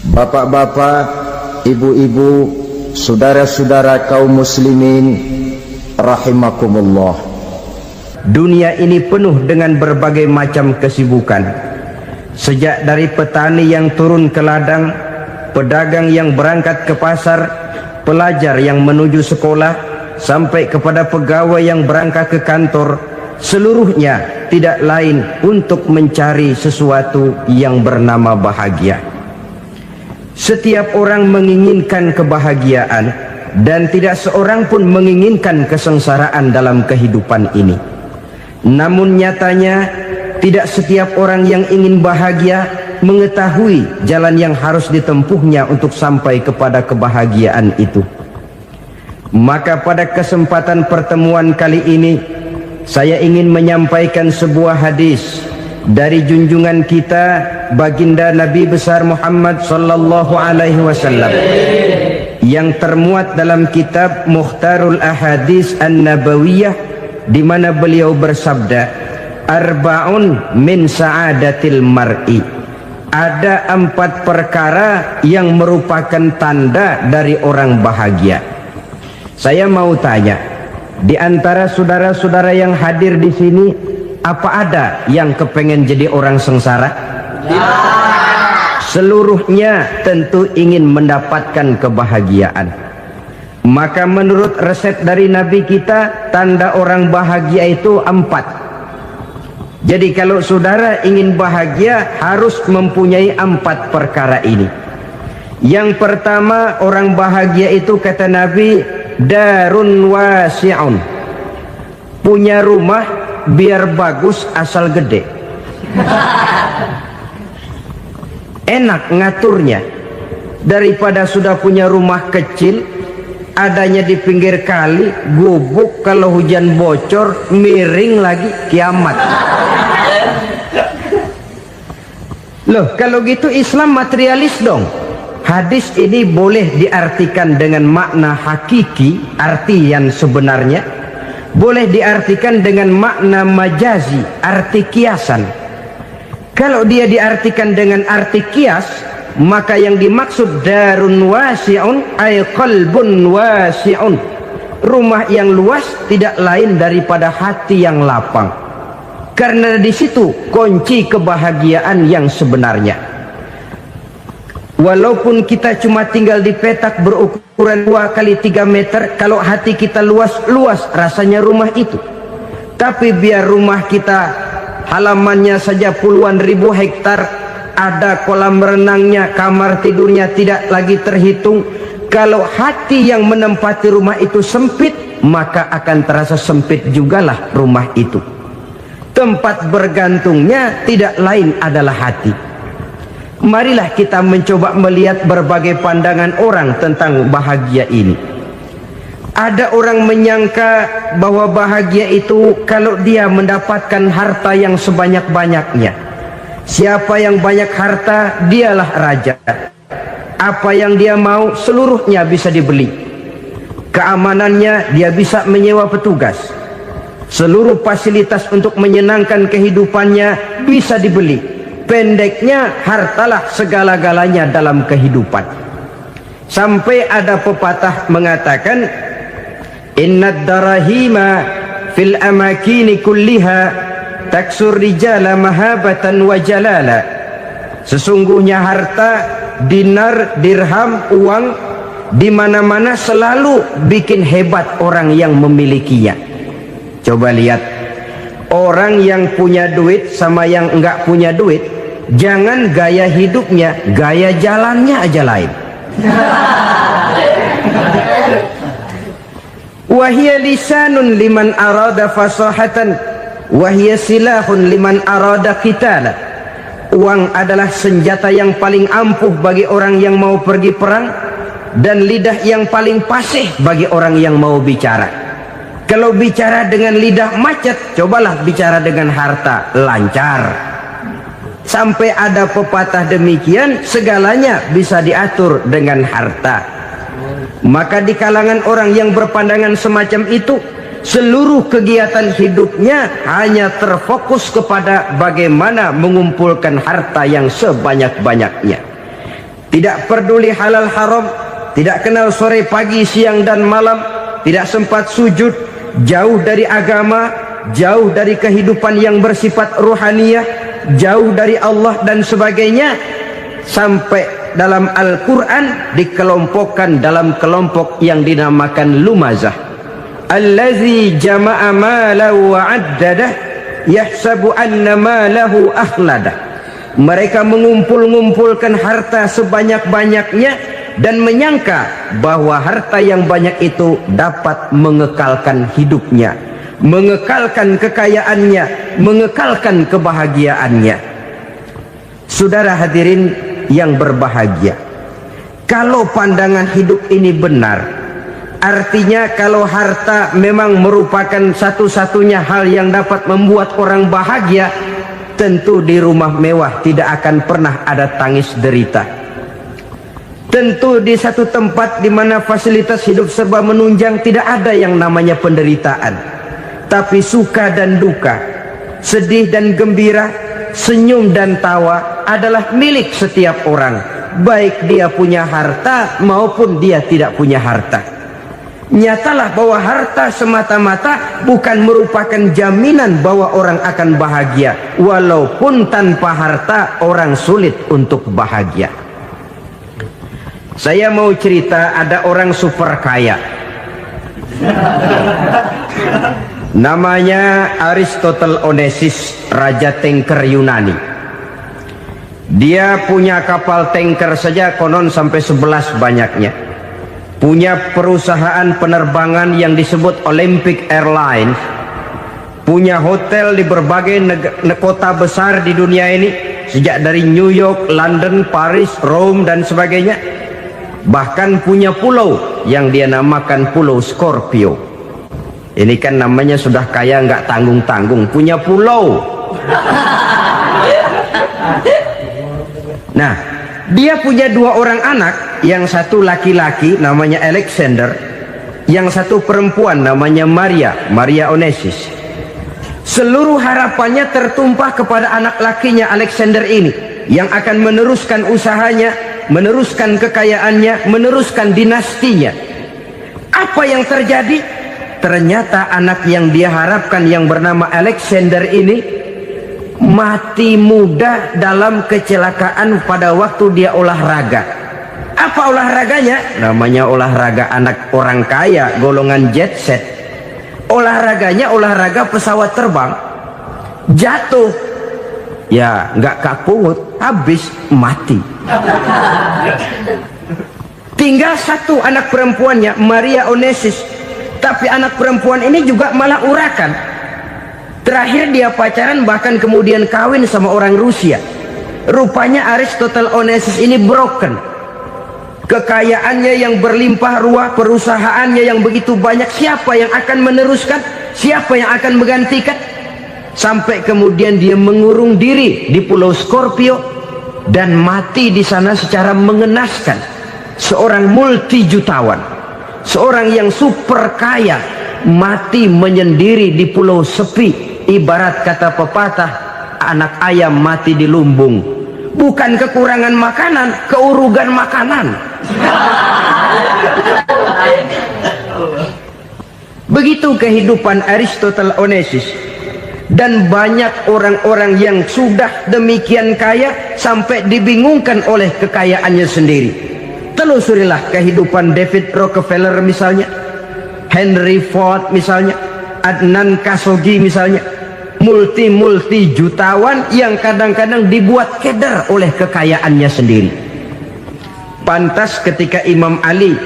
Bapak-bapak, ibu-ibu, saudara-saudara kaum muslimin rahimakumullah. Dunia ini penuh dengan berbagai macam kesibukan. Sejak dari petani yang turun ke ladang, pedagang yang berangkat ke pasar, pelajar yang menuju sekolah, sampai kepada pegawai yang berangkat ke kantor, seluruhnya tidak lain untuk mencari sesuatu yang bernama bahagia. Setiap orang menginginkan kebahagiaan, dan tidak seorang pun menginginkan kesengsaraan dalam kehidupan ini. Namun nyatanya tidak setiap orang yang ingin bahagia mengetahui jalan yang harus ditempuhnya untuk sampai kepada kebahagiaan itu. Maka pada kesempatan pertemuan kali ini, saya ingin menyampaikan sebuah hadis dari junjungan kita baginda Nabi besar Muhammad sallallahu alaihi wasallam yang termuat dalam kitab Mukhtarul Ahadits An-Nabawiyah, di mana beliau bersabda, arba'un min sa'adatil mar'i. Ada 4 perkara yang merupakan tanda dari orang bahagia. Saya mau tanya, di antara saudara-saudara yang hadir di sini, apa ada yang kepengen jadi orang sengsara? Ya. Seluruhnya tentu ingin mendapatkan kebahagiaan. Maka menurut resep dari Nabi kita, tanda orang bahagia itu 4. Jadi kalau saudara ingin bahagia, harus mempunyai 4 perkara ini. Yang pertama, orang bahagia itu kata Nabi, darun wasi'un. Punya rumah biar bagus asal gede. Enak ngaturnya, daripada sudah punya rumah kecil adanya di pinggir kali, gubuk, kalau hujan bocor miring lagi, kiamat. Loh, kalau gitu Islam materialis dong. Hadis ini boleh diartikan dengan makna hakiki, arti yang sebenarnya, boleh diartikan dengan makna majazi, arti kiasan. Kalau dia diartikan dengan arti kias, maka yang dimaksud darun wasi'un ay qalbun wasi'un. Rumah yang luas tidak lain daripada hati yang lapang. Karena di situ kunci kebahagiaan yang sebenarnya. Walaupun kita cuma tinggal di petak berukuran 2 kali 3 meter, kalau hati kita luas-luas rasanya rumah itu. Tapi biar rumah kita halamannya saja puluhan ribu hektar, ada kolam renangnya, kamar tidurnya tidak lagi terhitung. Kalau hati yang menempati rumah itu sempit, maka akan terasa sempit jugalah rumah itu. Tempat bergantungnya tidak lain adalah hati. Marilah kita mencoba melihat berbagai pandangan orang tentang bahagia ini. Ada orang menyangka bahwa bahagia itu kalau dia mendapatkan harta yang sebanyak-banyaknya. Siapa yang banyak harta, dialah raja. Apa yang dia mau, seluruhnya bisa dibeli. Keamanannya, dia bisa menyewa petugas. Seluruh fasilitas untuk menyenangkan kehidupannya bisa dibeli. Pendeknya, hartalah segala-galanya dalam kehidupan. Sampai ada pepatah mengatakan, innad darahima fil amakini kulliha taksur rijala mahabatan wa jalala. Sesungguhnya harta, dinar, dirham, uang di mana-mana selalu bikin hebat orang yang memilikinya. Coba lihat, orang yang punya duit sama yang enggak punya duit, jangan gaya hidupnya, gaya jalannya aja lain. Wahia lisanun liman arada fasahatan, wahia silahun liman arada qitala. Uang adalah senjata yang paling ampuh bagi orang yang mau pergi perang, dan lidah yang paling fasih bagi orang yang mau bicara. Kalau bicara dengan lidah macet, cobalah bicara dengan harta, lancar. Sampai ada pepatah demikian, segalanya bisa diatur dengan harta. Maka di kalangan orang yang berpandangan semacam itu, seluruh kegiatan hidupnya hanya terfokus kepada bagaimana mengumpulkan harta yang sebanyak-banyaknya. tidak peduli halal haram, tidak kenal sore pagi siang dan malam, tidak sempat sujud, jauh dari agama, jauh dari kehidupan yang bersifat ruhaniyah, jauh dari Allah dan sebagainya, sampai dalam Al-Quran dikelompokkan dalam kelompok yang dinamakan lumazah. Allazi jama'a malahu wa 'addadah yahsabu anna malahu akhladah. Mereka mengumpul-ngumpulkan harta sebanyak-banyaknya dan menyangka bahwa harta yang banyak itu dapat mengekalkan hidupnya, mengekalkan kekayaannya, mengekalkan kebahagiaannya. Saudara hadirin yang berbahagia, kalau pandangan hidup ini benar, artinya kalau harta memang merupakan satu-satunya hal yang dapat membuat orang bahagia, tentu di rumah mewah tidak akan pernah ada tangis derita. Tentu di satu tempat di mana fasilitas hidup serba menunjang tidak ada yang namanya penderitaan. Tapi suka dan duka, sedih dan gembira, senyum dan tawa adalah milik setiap orang, baik dia punya harta maupun dia tidak punya harta. Nyatalah bahwa harta semata-mata bukan merupakan jaminan bahwa orang akan bahagia, walaupun tanpa harta orang sulit untuk bahagia. Saya mau cerita, ada orang super kaya, namanya Aristotle Onassis, raja tanker Yunani. Dia punya kapal tanker saja konon sampai 11 banyaknya. Punya perusahaan penerbangan yang disebut Olympic Airlines, punya hotel di berbagai kota besar di dunia ini, sejak dari New York, London, Paris, Rome dan sebagainya. Bahkan punya pulau yang dia namakan Pulau Scorpio. Ini kan namanya sudah kaya nggak tanggung-tanggung, punya pulau. Nah, dia punya 2 orang anak, yang satu laki-laki namanya Alexander, yang satu perempuan namanya Maria Onassis. Seluruh harapannya tertumpah kepada anak lakinya Alexander ini, yang akan meneruskan usahanya, meneruskan kekayaannya, meneruskan dinastinya. Apa yang terjadi? Ternyata anak yang dia harapkan yang bernama Alexander ini mati muda dalam kecelakaan pada waktu dia olahraga. Apa olahraganya? Namanya olahraga anak orang kaya, golongan jet set. Olahraganya olahraga pesawat terbang. Jatuh, ya nggak kapungut, habis mati. Tinggal satu anak perempuannya, Maria Onassis. Tapi anak perempuan ini juga malah urakan. Terakhir dia pacaran, bahkan kemudian kawin sama orang Rusia. Rupanya Aristotle Onassis ini broken. Kekayaannya yang berlimpah ruah, perusahaannya yang begitu banyak, siapa yang akan meneruskan? Siapa yang akan menggantikan? Sampai kemudian dia mengurung diri di Pulau Scorpio dan mati di sana secara mengenaskan. Seorang multijutawan, seorang yang super kaya, mati menyendiri di pulau sepi. Ibarat kata pepatah, anak ayam mati di lumbung. Bukan kekurangan makanan, keurugan makanan. Begitu kehidupan Aristotle Onassis. Dan banyak orang-orang yang sudah demikian kaya sampai dibingungkan oleh kekayaannya sendiri. Telusurilah kehidupan David Rockefeller misalnya, Henry Ford misalnya, Adnan Khashoggi misalnya. Multi jutawan yang kadang-kadang dibuat keder oleh kekayaannya sendiri. Pantas ketika Imam Ali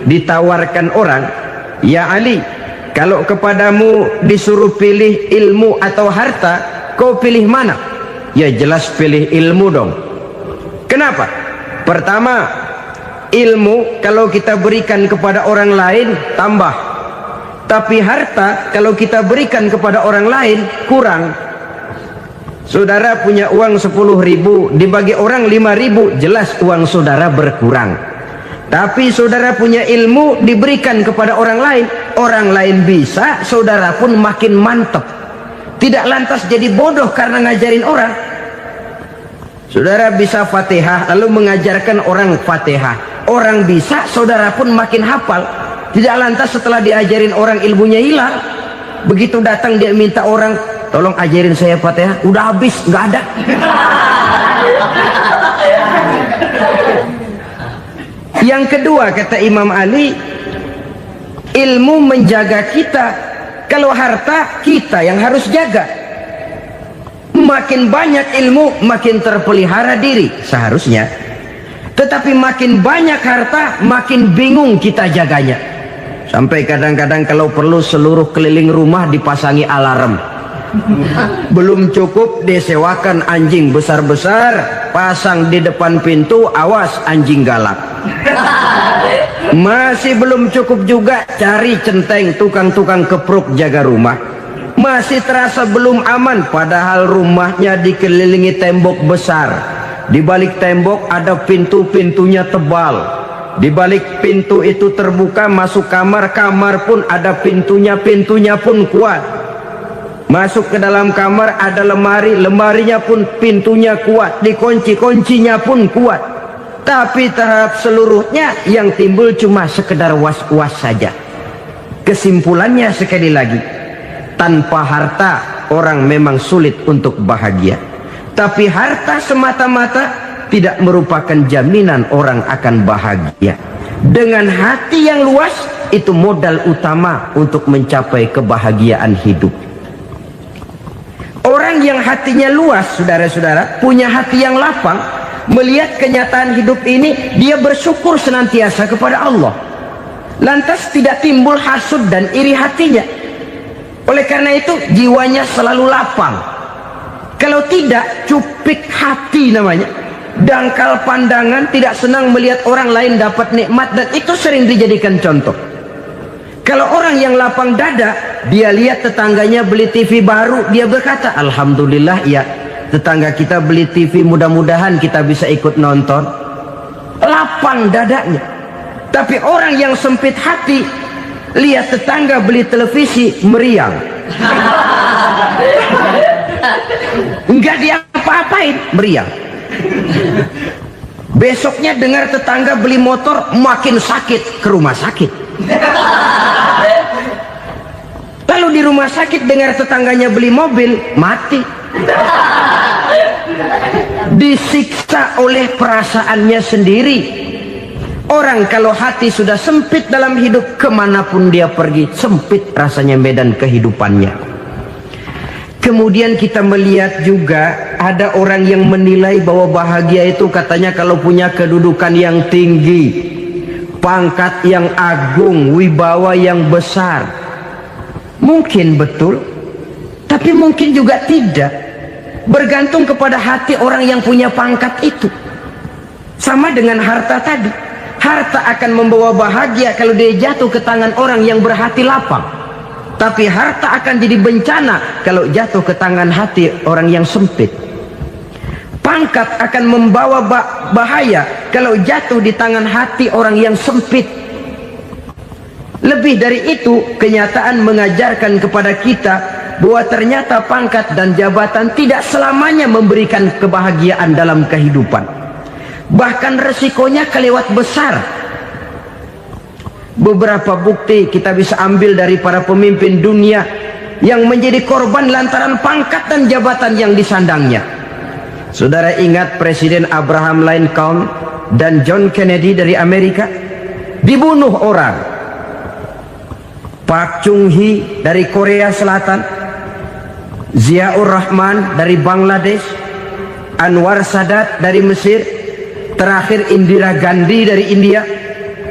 ditawarkan orang, "Ya Ali, kalau kepadamu disuruh pilih ilmu atau harta, kau pilih mana?" Ya jelas pilih ilmu dong. Kenapa? Pertama, ilmu kalau kita berikan kepada orang lain tambah. Tapi harta kalau kita berikan kepada orang lain kurang. Saudara punya uang 10.000, dibagi orang 5.000, jelas uang saudara berkurang. Tapi saudara punya ilmu, diberikan kepada orang lain bisa, saudara pun makin mantep. Tidak lantas jadi bodoh karena ngajarin orang. Saudara bisa Fatihah lalu mengajarkan orang Fatihah. Orang bisa, saudara pun makin hafal. Tidak lantas setelah diajarin orang ilmunya hilang. Begitu datang dia minta orang, tolong ajarin saya Fatihah, udah habis, nggak ada. Yang kedua kata Imam Ali, ilmu menjaga kita. Kalau harta, kita yang harus jaga. Makin banyak ilmu, makin terpelihara diri seharusnya. Tetapi makin banyak harta, makin bingung kita jaganya. Sampai kadang-kadang kalau perlu seluruh keliling rumah dipasangi alarm. Belum cukup disewakan anjing besar-besar, pasang di depan pintu, awas anjing galak. Masih belum cukup juga, cari centeng tukang-tukang kepruk jaga rumah. Masih terasa belum aman, padahal rumahnya dikelilingi tembok besar. Di balik tembok ada pintu-pintunya tebal. Di balik pintu itu terbuka masuk kamar, kamar pun ada pintunya, pintunya pun kuat. Masuk ke dalam kamar ada lemari, lemarinya pun pintunya kuat, dikunci, kuncinya pun kuat. Tapi terhadap seluruhnya yang timbul cuma sekedar was-was saja. Kesimpulannya sekali lagi, tanpa harta orang memang sulit untuk bahagia. Tapi harta semata-mata tidak merupakan jaminan orang akan bahagia. Dengan hati yang luas, itu modal utama untuk mencapai kebahagiaan hidup. Orang yang hatinya luas, saudara-saudara, punya hati yang lapang, melihat kenyataan hidup ini, dia bersyukur senantiasa kepada Allah. Lantas tidak timbul hasud dan iri hatinya. Oleh karena itu jiwanya selalu lapang. Kalau tidak, cupik hati namanya, dangkal pandangan, tidak senang melihat orang lain dapat nikmat, dan itu sering dijadikan contoh. Kalau orang yang lapang dada, dia lihat tetangganya beli TV baru, dia berkata, alhamdulillah ya, tetangga kita beli TV, mudah-mudahan kita bisa ikut nonton. Lapang dadanya. Tapi orang yang sempit hati, lihat tetangga beli televisi, meriang. Enggak diapa-apain, meriang. Besoknya dengar tetangga beli motor, makin sakit, ke rumah sakit. Lalu di rumah sakit dengar tetangganya beli mobil, mati. Disiksa oleh perasaannya sendiri. Orang kalau hati sudah sempit dalam hidup, kemanapun dia pergi, sempit rasanya medan kehidupannya. Kemudian kita melihat juga ada orang yang menilai bahwa bahagia itu katanya kalau punya kedudukan yang tinggi, pangkat yang agung, wibawa yang besar. Mungkin betul, tapi mungkin juga tidak. Bergantung kepada hati orang yang punya pangkat itu. Sama dengan harta tadi. Harta akan membawa bahagia kalau dia jatuh ke tangan orang yang berhati lapang. Tapi harta akan jadi bencana kalau jatuh ke tangan hati orang yang sempit. Pangkat akan membawa bahaya kalau jatuh di tangan hati orang yang sempit. Lebih dari itu, kenyataan mengajarkan kepada kita bahwa ternyata pangkat dan jabatan tidak selamanya memberikan kebahagiaan dalam kehidupan. Bahkan resikonya kelewat besar. Beberapa bukti kita bisa ambil dari para pemimpin dunia yang menjadi korban lantaran pangkat dan jabatan yang disandangnya. Saudara ingat Presiden Abraham Lincoln dan John Kennedy dari Amerika? Dibunuh orang. Park Chung-hee dari Korea Selatan, Ziaur Rahman dari Bangladesh, Anwar Sadat dari Mesir, terakhir Indira Gandhi dari India,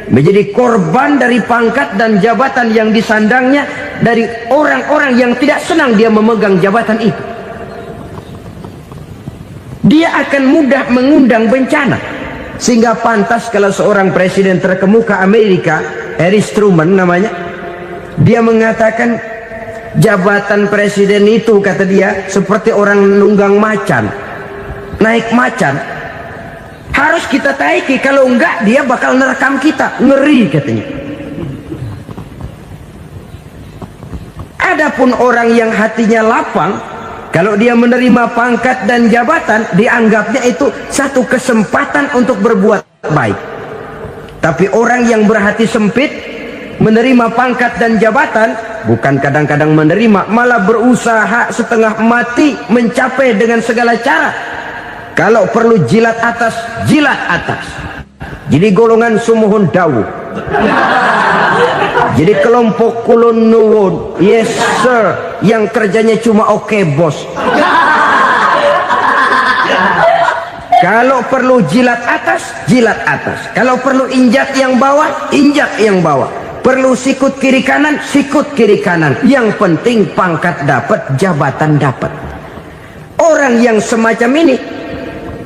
menjadi korban dari pangkat dan jabatan yang disandangnya dari orang-orang yang tidak senang dia memegang jabatan itu. Dia akan mudah mengundang bencana. Sehingga pantas kalau seorang presiden terkemuka Amerika, Harry Truman namanya, dia mengatakan jabatan presiden itu, kata dia, seperti orang nunggang macan, naik macan. Harus kita taiki, kalau enggak dia bakal nerekam kita, ngeri katanya. Adapun orang yang hatinya lapang, Kalau dia menerima pangkat dan jabatan, dianggapnya itu satu kesempatan untuk berbuat baik. Tapi orang yang berhati sempit, menerima pangkat dan jabatan, bukan kadang-kadang menerima, malah berusaha setengah mati mencapai dengan segala cara. Kalau perlu jilat atas, jilat atas. Jadi golongan sumuhun dawu. Jadi kelompok kulon nuwun, yes sir, yang kerjanya cuma oke bos. Kalau perlu jilat atas, jilat atas. Kalau perlu injak yang bawah, injak yang bawah. Perlu sikut kiri kanan, sikut kiri kanan. Yang penting pangkat dapat, jabatan dapat. Orang yang semacam ini,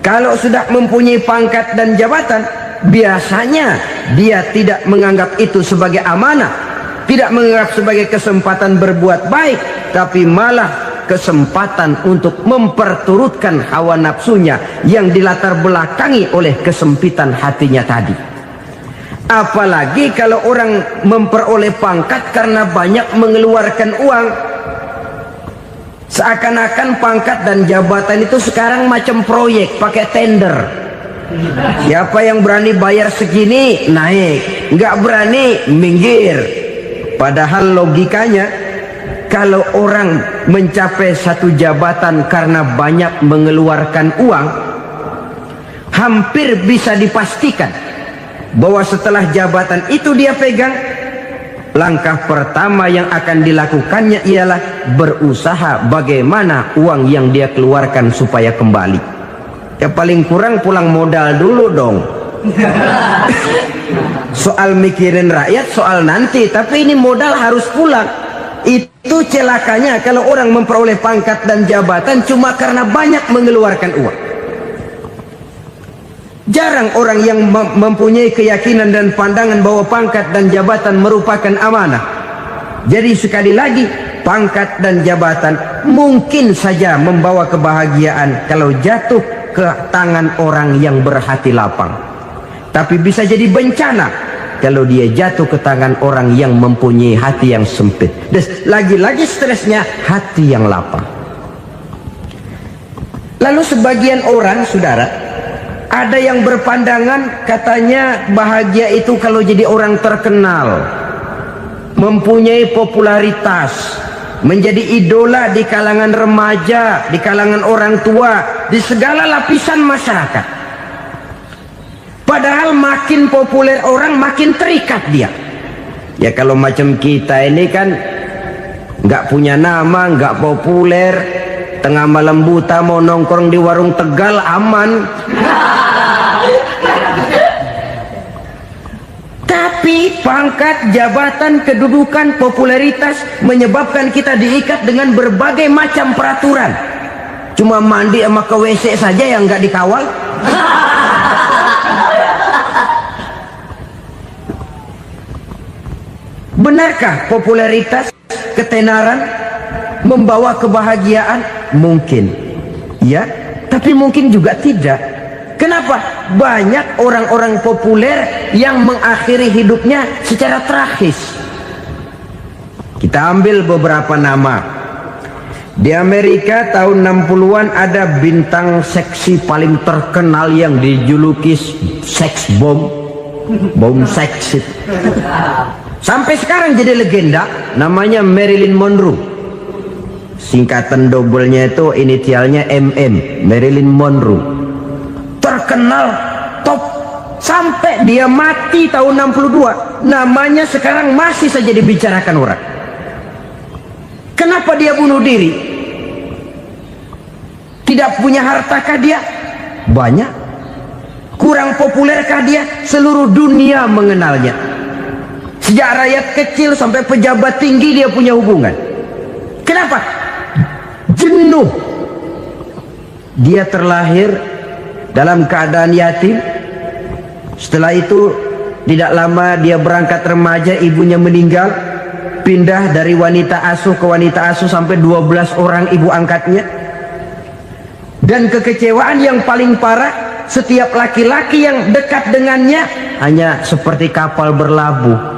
kalau sudah mempunyai pangkat dan jabatan, biasanya dia tidak menganggap itu sebagai amanah, tidak menganggap sebagai kesempatan berbuat baik, tapi malah kesempatan untuk memperturutkan hawa nafsunya yang dilatar belakangi oleh kesempitan hatinya tadi. Apalagi kalau orang memperoleh pangkat karena banyak mengeluarkan uang, seakan-akan pangkat dan jabatan itu sekarang macam proyek pakai tender. Siapa yang berani bayar segini naik, nggak berani minggir. Padahal logikanya, kalau orang mencapai satu jabatan karena banyak mengeluarkan uang, hampir bisa dipastikan bahwa setelah jabatan itu dia pegang, langkah pertama yang akan dilakukannya ialah berusaha bagaimana uang yang dia keluarkan supaya kembali. Ya paling kurang pulang modal dulu dong. Soal mikirin rakyat soal nanti, tapi ini modal harus pulang. Itu celakanya kalau orang memperoleh pangkat dan jabatan cuma karena banyak mengeluarkan uang. Jarang orang yang mempunyai keyakinan dan pandangan bahwa pangkat dan jabatan merupakan amanah. Jadi sekali lagi, pangkat dan jabatan mungkin saja membawa kebahagiaan kalau jatuh ke tangan orang yang berhati lapang. Tapi bisa jadi bencana kalau dia jatuh ke tangan orang yang mempunyai hati yang sempit. Dan lagi-lagi stresnya hati yang lapang. Lalu sebagian orang, saudara, ada yang berpandangan katanya bahagia itu kalau jadi orang terkenal, mempunyai popularitas, menjadi idola di kalangan remaja, di kalangan orang tua, di segala lapisan masyarakat. Padahal makin populer orang, makin terikat dia. Ya kalau macam kita ini kan nggak punya nama, nggak populer, tengah malam buta mau nongkrong di warung Tegal aman. Tapi pangkat, jabatan, kedudukan, popularitas menyebabkan kita diikat dengan berbagai macam peraturan. Cuma mandi sama ke WC saja yang nggak dikawal. Benarkah popularitas, ketenaran membawa kebahagiaan? Mungkin, ya, tapi mungkin juga tidak. Kenapa? Banyak orang-orang populer yang mengakhiri hidupnya secara tragis. Kita ambil beberapa nama. Di Amerika tahun 60-an ada bintang seksi paling terkenal yang dijuluki seks bom, bom seks. Sampai sekarang jadi legenda, namanya Marilyn Monroe. Singkatan doublenya itu inisialnya MM, Marilyn Monroe. Terkenal top sampai dia mati tahun 62, namanya sekarang masih saja dibicarakan orang. Kenapa dia bunuh diri? Tidak punya hartakah dia? Banyak. Kurang populerkah dia? Seluruh dunia mengenalnya. Sejak rakyat kecil sampai pejabat tinggi dia punya hubungan. Kenapa? Jenuh. Dia terlahir dalam keadaan yatim. Setelah itu tidak lama dia berangkat remaja, ibunya meninggal. Pindah dari wanita asuh ke wanita asuh sampai 12 orang ibu angkatnya. Dan kekecewaan yang paling parah, setiap laki-laki yang dekat dengannya hanya seperti kapal berlabuh.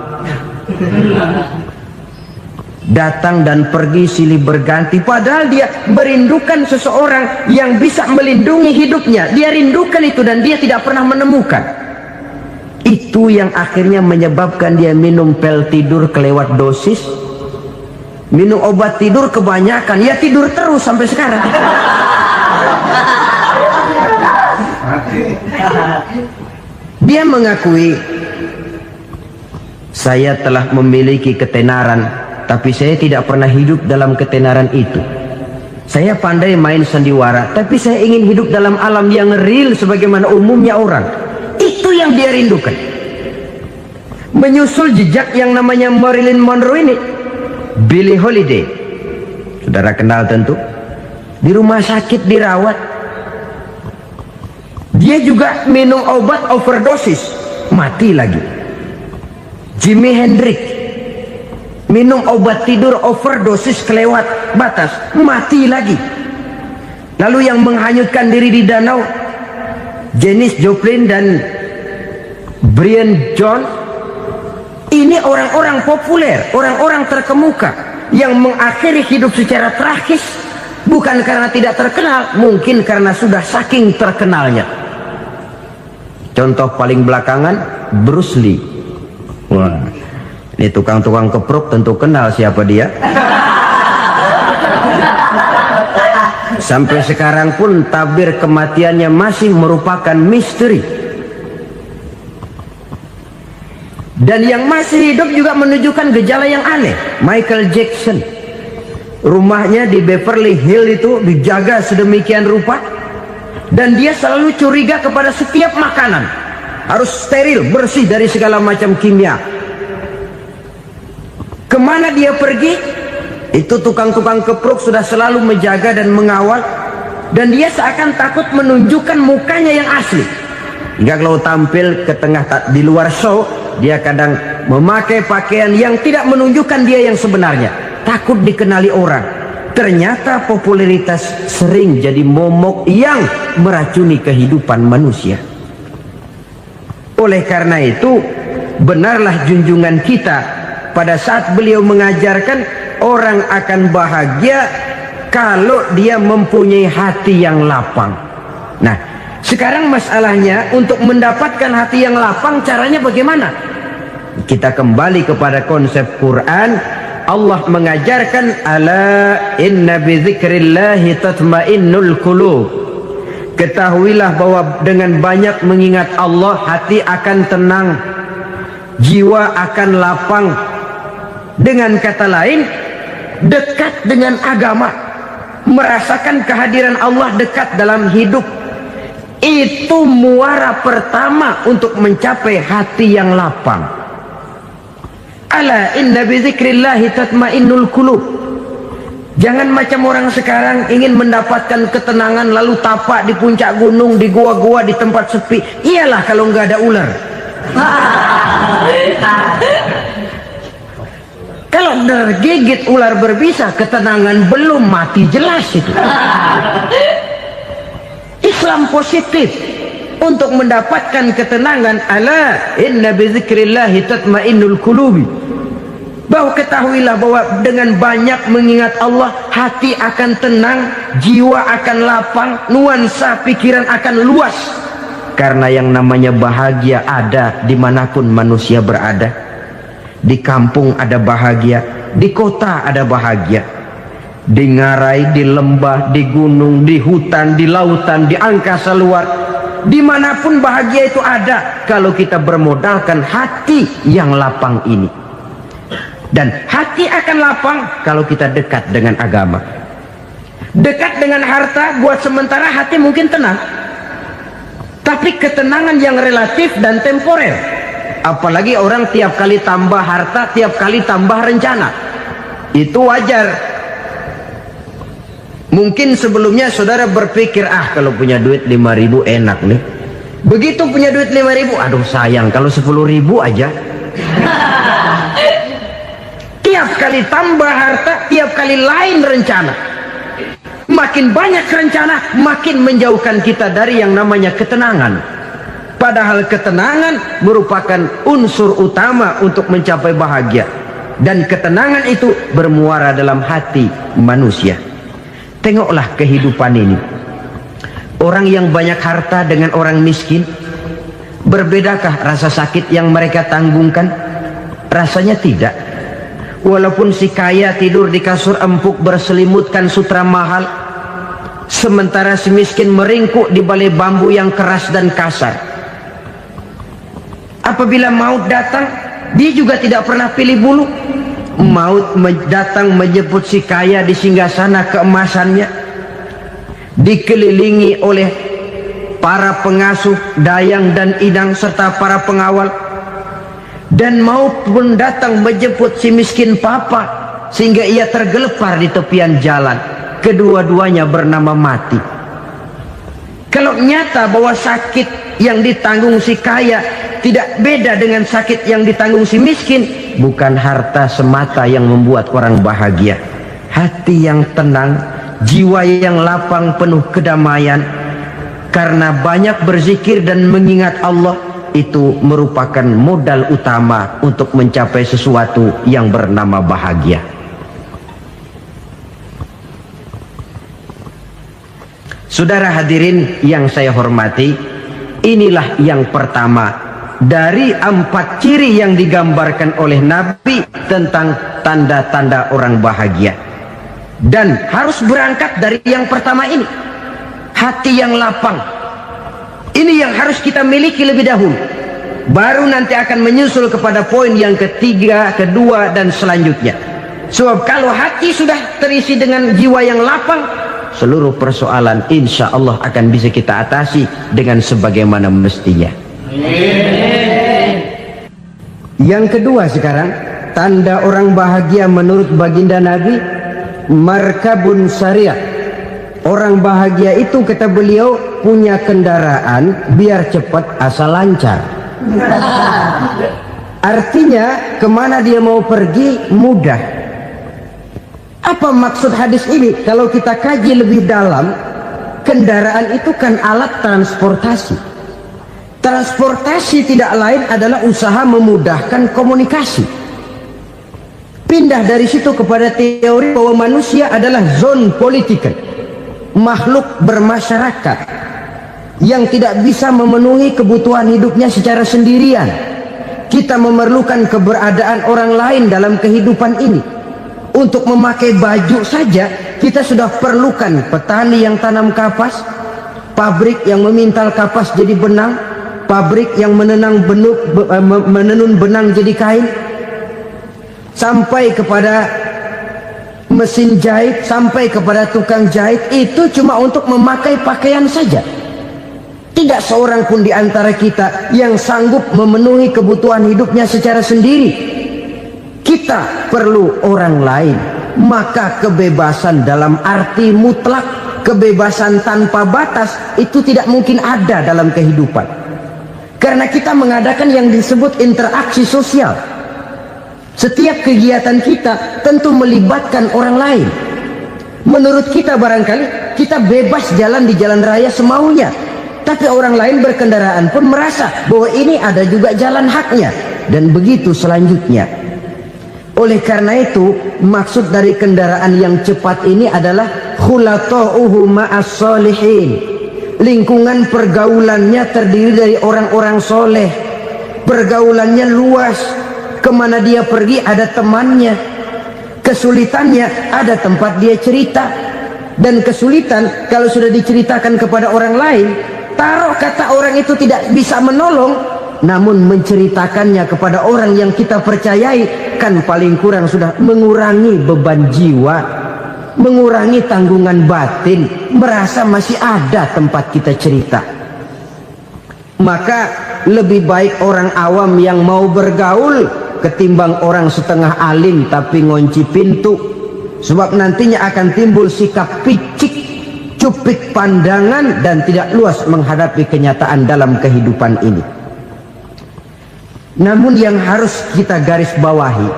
datang dan pergi silih berganti, padahal dia merindukan seseorang yang bisa melindungi hidupnya. Dia rindukan itu dan dia tidak pernah menemukan. Itu yang akhirnya menyebabkan dia minum pil tidur kelewat dosis, minum obat tidur kebanyakan, ya tidur terus sampai sekarang. Dia mengakui, saya telah memiliki ketenaran, tapi saya tidak pernah hidup dalam ketenaran itu. Saya pandai main sandiwara, tapi saya ingin hidup dalam alam yang real sebagaimana umumnya orang. Itu yang dia rindukan. Menyusul jejak yang namanya Marilyn Monroe ini, Billie Holiday, saudara kenal tentu, di rumah sakit dirawat. Dia juga minum obat overdosis, mati lagi. Jimi Hendrix minum obat tidur overdosis kelewat batas, mati lagi. Lalu yang menghanyutkan diri di danau, Janis Joplin dan Brian Jones. Ini orang-orang populer, orang-orang terkemuka yang mengakhiri hidup secara tragis, bukan karena tidak terkenal, mungkin karena sudah saking terkenalnya. Contoh paling belakangan, Bruce Lee. Wah, ini tukang-tukang keprok tentu kenal siapa dia. Sampai sekarang pun tabir kematiannya masih merupakan misteri. Dan yang masih hidup juga menunjukkan gejala yang aneh. Michael Jackson, rumahnya di Beverly Hills itu dijaga sedemikian rupa, dan dia selalu curiga kepada setiap makanan harus steril, bersih dari segala macam kimia. Kemana dia pergi, itu tukang-tukang keprok sudah selalu menjaga dan mengawal, dan dia seakan takut menunjukkan mukanya yang asli. Hingga kalau tampil ke tengah di luar show, dia kadang memakai pakaian yang tidak menunjukkan dia yang sebenarnya, takut dikenali orang. Ternyata popularitas sering jadi momok yang meracuni kehidupan manusia. Oleh karena itu, benarlah junjungan kita pada saat beliau mengajarkan orang akan bahagia kalau dia mempunyai hati yang lapang. Nah, sekarang masalahnya untuk mendapatkan hati yang lapang, caranya bagaimana? Kita kembali kepada konsep Quran. Allah mengajarkan, ala inna bi dzikrillahi tatmainnul qulub. Ketahuilah bahwa dengan banyak mengingat Allah, hati akan tenang, jiwa akan lapang. Dengan kata lain, dekat dengan agama, merasakan kehadiran Allah dekat dalam hidup. Itu muara pertama untuk mencapai hati yang lapang. Ala inna bi dzikrillahi tatmainnul qulub. Jangan macam orang sekarang ingin mendapatkan ketenangan lalu tapak di puncak gunung, di gua-gua, di tempat sepi. Iyalah kalau nggak ada ular. Kalau tergigit ular berbisa, ketenangan belum, mati jelas itu. Islam positif untuk mendapatkan ketenangan. Ala inna bi dzikrillahi tatmainnul qulubi. Bahwa ketahuilah bahwa dengan banyak mengingat Allah, hati akan tenang, jiwa akan lapang, nuansa pikiran akan luas. Karena yang namanya bahagia ada dimanapun manusia berada. Di kampung ada bahagia, di kota ada bahagia, di ngarai, di lembah, di gunung, di hutan, di lautan, di angkasa luar, dimanapun bahagia itu ada kalau kita bermodalkan hati yang lapang ini. Dan hati akan lapang kalau kita dekat dengan agama. Dekat dengan harta buat sementara hati mungkin tenang, tapi ketenangan yang relatif dan temporer. Apalagi orang tiap kali tambah harta, tiap kali tambah rencana, itu wajar. Mungkin sebelumnya saudara berpikir, kalau punya duit 5.000 enak nih. Begitu punya duit 5.000, aduh sayang kalau 10.000 aja. Tiap kali tambah harta, tiap kali lain rencana. Makin banyak rencana, makin menjauhkan kita dari yang namanya ketenangan. Padahal ketenangan merupakan unsur utama untuk mencapai bahagia. dan ketenangan itu bermuara dalam hati manusia. Tengoklah kehidupan ini. Orang yang banyak harta dengan orang miskin, berbedakah rasa sakit yang mereka tanggungkan? Rasanya tidak. Walaupun si kaya tidur di kasur empuk berselimutkan sutra mahal, sementara si miskin meringkuk di balai bambu yang keras dan kasar. Apabila maut datang, dia juga tidak pernah pilih bulu. Maut datang menjemput si kaya di singgasana keemasannya, dikelilingi oleh para pengasuh, dayang dan idang serta para pengawal. Dan maut pun datang menjemput si miskin papa, sehingga ia tergelepar di tepian jalan. Kedua-duanya bernama mati. Kalau nyata bahwa sakit yang ditanggung si kaya tidak beda dengan sakit yang ditanggung si miskin, bukan harta semata yang membuat orang bahagia. Hati yang tenang, jiwa yang lapang penuh kedamaian karena banyak berzikir dan mengingat Allah, itu merupakan modal utama untuk mencapai sesuatu yang bernama bahagia. Saudara hadirin yang saya hormati, inilah yang pertama dari 4 ciri yang digambarkan oleh Nabi tentang tanda-tanda orang bahagia. Dan harus berangkat dari yang pertama ini, hati yang lapang. Ini yang harus kita miliki lebih dahulu, baru nanti akan menyusul kepada poin yang ketiga, kedua dan selanjutnya. Sebab kalau hati sudah terisi dengan jiwa yang lapang, seluruh persoalan insya Allah akan bisa kita atasi dengan sebagaimana mestinya. Yang kedua sekarang, tanda orang bahagia menurut baginda Nabi, markabun syariah. Orang bahagia itu, kata beliau, punya kendaraan biar cepat asal lancar. Artinya kemana dia mau pergi mudah. Apa maksud hadis ini? Kalau kita kaji lebih dalam, kendaraan itu kan alat transportasi. Transportasi tidak lain adalah usaha memudahkan komunikasi. Pindah dari situ kepada teori bahwa manusia adalah zon political, makhluk bermasyarakat yang tidak bisa memenuhi kebutuhan hidupnya secara sendirian. Kita memerlukan keberadaan orang lain dalam kehidupan ini. Untuk memakai baju saja kita sudah perlukan petani yang tanam kapas, pabrik yang memintal kapas jadi benang, pabrik yang menenun benang jadi kain, sampai kepada mesin jahit, sampai kepada tukang jahit. Itu cuma untuk memakai pakaian saja. Tidak seorang pun di antara kita yang sanggup memenuhi kebutuhan hidupnya secara sendiri. Kita perlu orang lain. Maka kebebasan dalam arti mutlak, kebebasan tanpa batas, itu tidak mungkin ada dalam kehidupan. Karena kita mengadakan yang disebut interaksi sosial. Setiap kegiatan kita tentu melibatkan orang lain. Menurut kita barangkali kita bebas jalan di jalan raya semaunya, tapi orang lain berkendaraan pun merasa bahwa ini ada juga jalan haknya, dan begitu selanjutnya. Oleh karena itu, maksud dari kendaraan yang cepat ini adalah khulata'uhu ma'as solihin. Lingkungan pergaulannya terdiri dari orang-orang soleh. Pergaulannya luas. Kemana dia pergi ada temannya. Kesulitannya ada tempat dia cerita. Dan kesulitan kalau sudah diceritakan kepada orang lain, taruh kata orang itu tidak bisa menolong, namun menceritakannya kepada orang yang kita percayai, kan paling kurang sudah mengurangi beban jiwa, mengurangi tanggungan batin, merasa masih ada tempat kita cerita. Maka lebih baik orang awam yang mau bergaul ketimbang orang setengah alim tapi ngunci pintu. Sebab nantinya akan timbul sikap picik, cupik pandangan, dan tidak luas menghadapi kenyataan dalam kehidupan ini. Namun yang harus kita garis bawahi,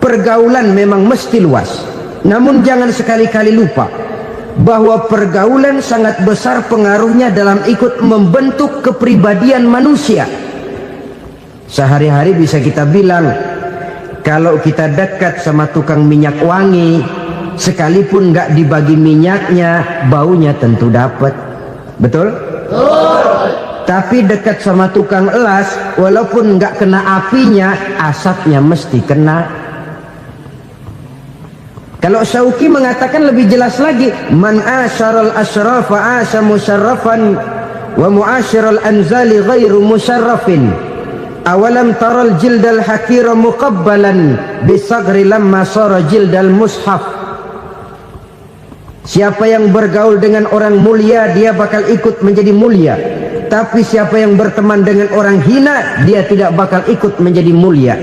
pergaulan memang mesti luas. Namun jangan sekali-kali lupa bahwa pergaulan sangat besar pengaruhnya dalam ikut membentuk kepribadian manusia. Sehari-hari bisa kita bilang, Kalau kita dekat sama tukang minyak wangi, sekalipun nggak dibagi minyaknya, baunya tentu dapat. Betul? Tapi dekat sama tukang elas, walaupun nggak kena apinya, asapnya mesti kena. Kalau Syauqi mengatakan lebih jelas lagi, man asyaral asyrafa asya musyarrafan wa muasyiral anzali ghairu musyarrafin. Awalam taral jildal hakira muqabbalan bisagri lamma sara jildal mushaf. Siapa yang bergaul dengan orang mulia, dia bakal ikut menjadi mulia. Tapi siapa yang berteman dengan orang hina, dia tidak bakal ikut menjadi mulia.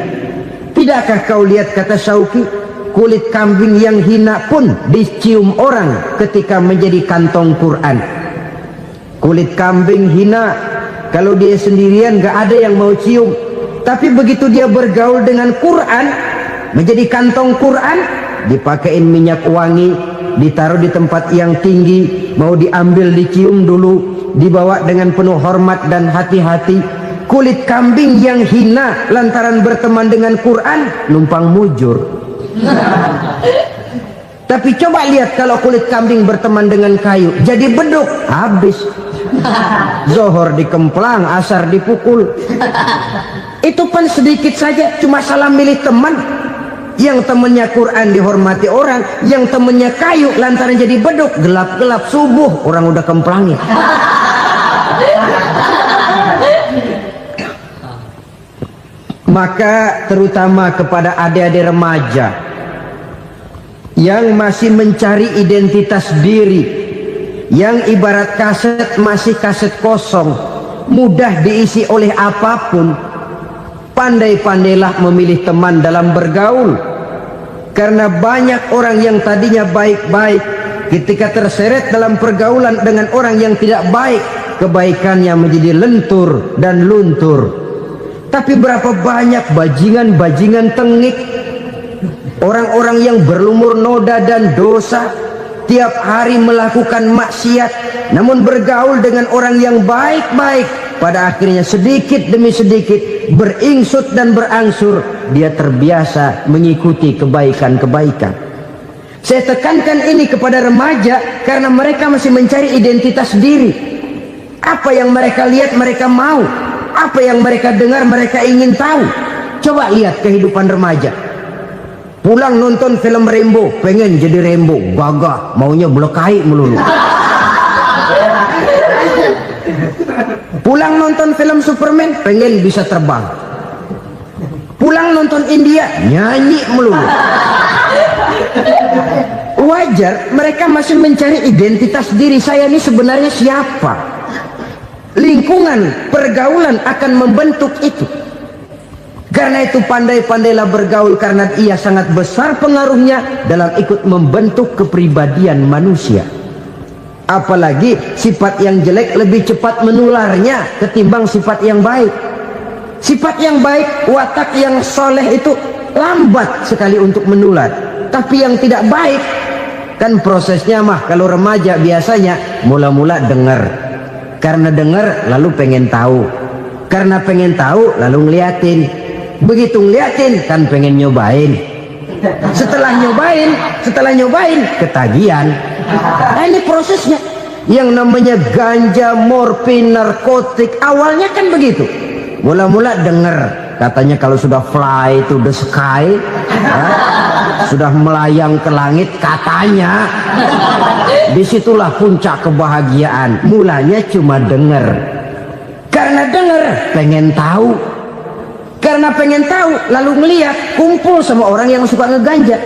Tidakkah kau lihat, kata Syauqi, kulit kambing yang hina pun dicium orang ketika menjadi kantong Quran. Kulit kambing hina, kalau dia sendirian gak ada yang mau cium. Tapi begitu dia bergaul dengan Quran, menjadi kantong Quran, dipakein minyak wangi, ditaruh di tempat yang tinggi, mau diambil dicium dulu, dibawa dengan penuh hormat dan hati-hati. Kulit kambing yang hina lantaran berteman dengan Quran, numpang mujur. Tapi coba lihat kalau kulit kambing berteman dengan kayu, jadi beduk, habis. Zohor dikemplang, asar dipukul. Itu pun sedikit saja, cuma salah milih teman. Yang temannya Quran dihormati orang, yang temannya kayu lantaran jadi beduk, gelap-gelap subuh orang udah kemplangin. Maka terutama kepada adik-adik remaja yang masih mencari identitas diri, yang ibarat kaset masih kaset kosong, mudah diisi oleh apapun, pandai-pandailah memilih teman dalam bergaul. Karena banyak orang yang tadinya baik-baik, ketika terseret dalam pergaulan dengan orang yang tidak baik, kebaikannya menjadi lentur dan luntur. Tapi berapa banyak bajingan-bajingan tengik, orang-orang yang berlumur noda dan dosa, tiap hari melakukan maksiat, namun bergaul dengan orang yang baik-baik, pada akhirnya sedikit demi sedikit beringsut dan berangsur dia terbiasa mengikuti kebaikan-kebaikan. Saya tekankan ini kepada remaja karena mereka masih mencari identitas diri. Apa yang mereka lihat mereka mau, apa yang mereka dengar mereka ingin tahu. Coba lihat kehidupan remaja. Pulang nonton film Rambo, pengen jadi Rambo, gagah, maunya belekai melulu. Pulang nonton film Superman, pengen bisa terbang. Pulang nonton India, nyanyi melulu. Wajar, mereka masih mencari identitas diri. Saya ini sebenarnya siapa? Lingkungan, pergaulan akan membentuk itu. Karena itu pandai-pandailah bergaul, karena ia sangat besar pengaruhnya dalam ikut membentuk kepribadian manusia. Apalagi sifat yang jelek lebih cepat menularnya ketimbang sifat yang baik. Sifat yang baik, watak yang soleh itu lambat sekali untuk menular. Tapi yang tidak baik, kan prosesnya mah kalau remaja biasanya mula-mula dengar. Karena dengar lalu pengen tahu. Karena pengen tahu lalu ngeliatin. Begitu ngeliatin kan pengen nyobain. Setelah nyobain ketagihan. Nah, ini prosesnya. Yang namanya ganja, morfin, narkotik, awalnya kan begitu. Mula-mula dengar, katanya kalau sudah fly to the sky, ya, sudah melayang ke langit, katanya disitulah puncak kebahagiaan. Mulanya cuma dengar. Karena dengar pengen tahu. Karena pengen tahu lalu ngeliat, kumpul sama orang yang suka ngeganja.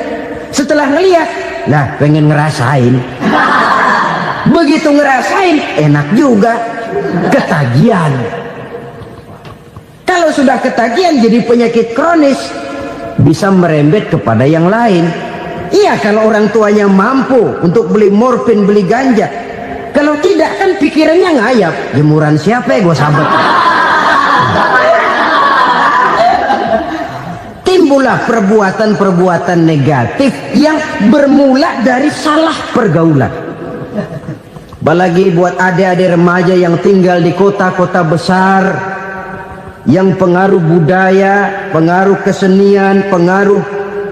Setelah ngeliat, nah pengen ngerasain. Begitu ngerasain enak juga, ketagihan. Kalau sudah ketagihan jadi penyakit kronis, bisa merembet kepada yang lain. Iya, kalau orang tuanya mampu untuk beli morfin, beli ganja. Kalau tidak kan pikirannya ngayap, jemuran siapa ya gue sabet. Timbullah perbuatan-perbuatan negatif yang bermula dari salah pergaulan. Apalagi buat adik-adik remaja yang tinggal di kota-kota besar, yang pengaruh budaya, pengaruh kesenian, pengaruh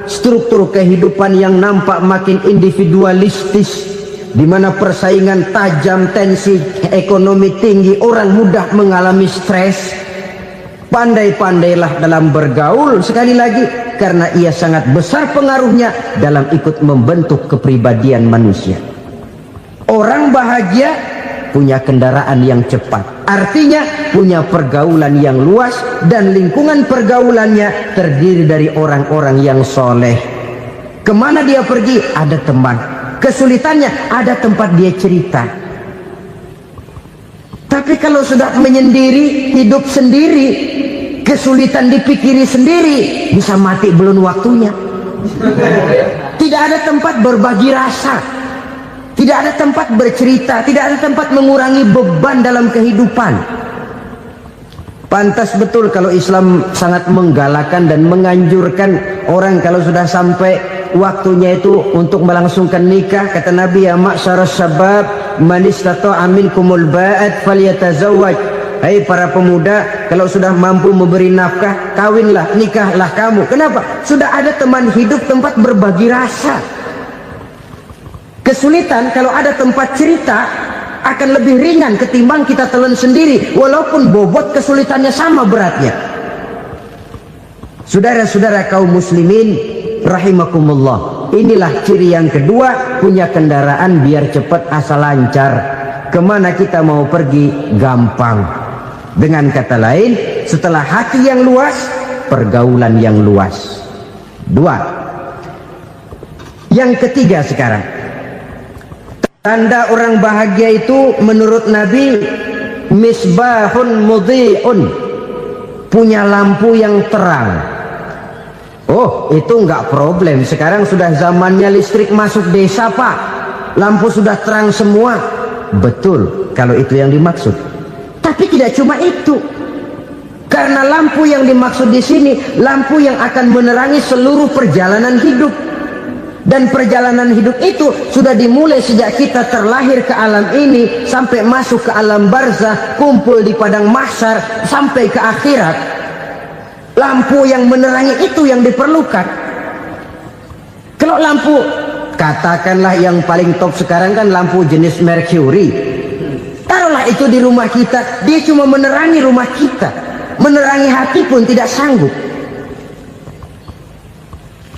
struktur kehidupan yang nampak makin individualistis, di mana persaingan tajam, tensi ekonomi tinggi, orang mudah mengalami stres. Pandai-pandailah dalam bergaul, sekali lagi, karena ia sangat besar pengaruhnya dalam ikut membentuk kepribadian manusia. Orang bahagia punya kendaraan yang cepat, artinya punya pergaulan yang luas, dan lingkungan pergaulannya terdiri dari orang-orang yang soleh. Kemana dia pergi ada teman, kesulitannya ada tempat dia cerita. Tapi kalau sudah menyendiri, hidup sendiri, kesulitan dipikiri sendiri, bisa mati belum waktunya. Tidak ada tempat berbagi rasa, tidak ada tempat bercerita, tidak ada tempat mengurangi beban dalam kehidupan. Pantas betul kalau Islam sangat menggalakkan dan menganjurkan orang kalau sudah sampai waktunya itu untuk melangsungkan nikah. Kata Nabi, ya ma'syaras syabab man istata'a minkumul ba'at falyatazawwaj. Hai para pemuda, kalau sudah mampu memberi nafkah, kawinlah, nikahlah kamu. Kenapa? Sudah ada teman hidup, tempat berbagi rasa. Kesulitan kalau ada tempat cerita akan lebih ringan ketimbang kita telan sendiri, walaupun bobot kesulitannya sama beratnya. Saudara-saudara kaum muslimin rahimakumullah, inilah ciri yang kedua, punya kendaraan biar cepat asal lancar. Kemana kita mau pergi gampang. Dengan kata lain, setelah hati yang luas, pergaulan yang luas. Dua. Yang ketiga sekarang, tanda orang bahagia itu menurut Nabi, misbahun mudhi'un, punya lampu yang terang. Oh, itu enggak problem. Sekarang sudah zamannya listrik masuk desa, Pak. Lampu sudah terang semua. Betul, kalau itu yang dimaksud. Tapi tidak cuma itu. Karena lampu yang dimaksud di sini, lampu yang akan menerangi seluruh perjalanan hidup. Dan perjalanan hidup itu sudah dimulai sejak kita terlahir ke alam ini, sampai masuk ke alam barzah, kumpul di padang mahsyar, sampai ke akhirat. Lampu yang menerangi itu yang diperlukan. Kalau lampu, katakanlah yang paling top sekarang kan lampu jenis Mercury. Taruhlah itu di rumah kita, dia cuma menerangi rumah kita, menerangi hati pun tidak sanggup.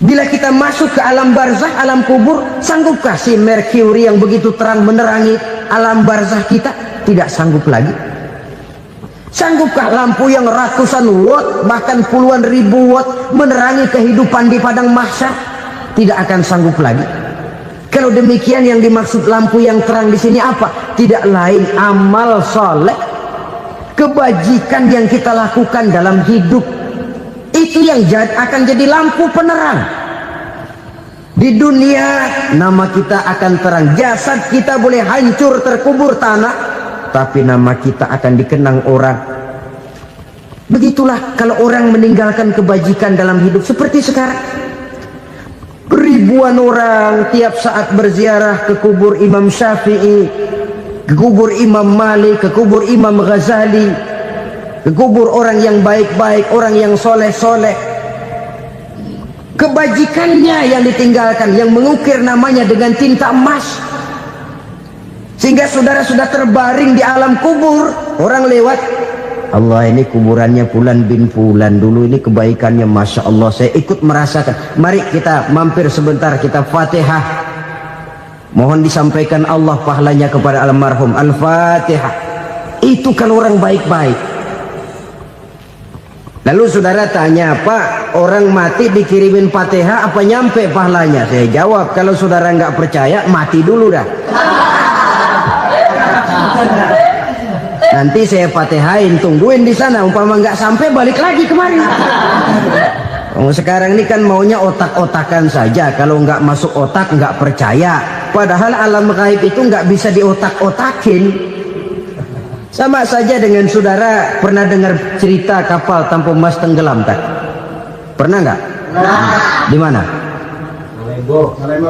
Bila kita masuk ke alam barzah, alam kubur, sanggupkah si Mercury yang begitu terang menerangi alam barzah kita? Tidak sanggup lagi. Sanggupkah lampu yang ratusan watt, bahkan puluhan ribu watt menerangi kehidupan di padang mahsyar? Tidak akan sanggup lagi. Kalau demikian, yang dimaksud lampu yang terang di sini apa? Tidak lain amal soleh, kebajikan yang kita lakukan dalam hidup. Itu yang akan jadi lampu penerang. Di dunia nama kita akan terang, jasad kita boleh hancur terkubur tanah, tapi nama kita akan dikenang orang. Begitulah kalau orang meninggalkan kebajikan dalam hidup seperti sekarang. Ribuan orang tiap saat berziarah ke kubur Imam Syafi'i, ke kubur Imam Malik, ke kubur Imam Ghazali, ke kubur orang yang baik-baik, orang yang soleh-soleh. Kebajikannya yang ditinggalkan, yang mengukir namanya dengan tinta emas, sehingga saudara sudah terbaring di alam kubur. Orang lewat, Allah, ini kuburannya Fulan bin Fulan, dulu ini kebaikannya Masya Allah, saya ikut merasakan. Mari kita mampir sebentar, kita Fatihah, mohon disampaikan Allah pahalanya kepada almarhum. Al-Fatihah. Itu kalau orang baik-baik. Lalu saudara tanya, Pak, orang mati dikirimin Fatihah apa nyampe pahalanya? Saya jawab, kalau saudara nggak percaya, mati dulu dah. Nanti saya Fatihain, tungguin di sana, umpama nggak sampai balik lagi kemari. Sekarang ini kan maunya otak-otakan saja, kalau nggak masuk otak nggak percaya. Padahal alam gaib itu nggak bisa diotak-otakin. Sama saja dengan saudara pernah dengar cerita kapal tanpa emas tenggelam tak? Pernah nggak? Di mana?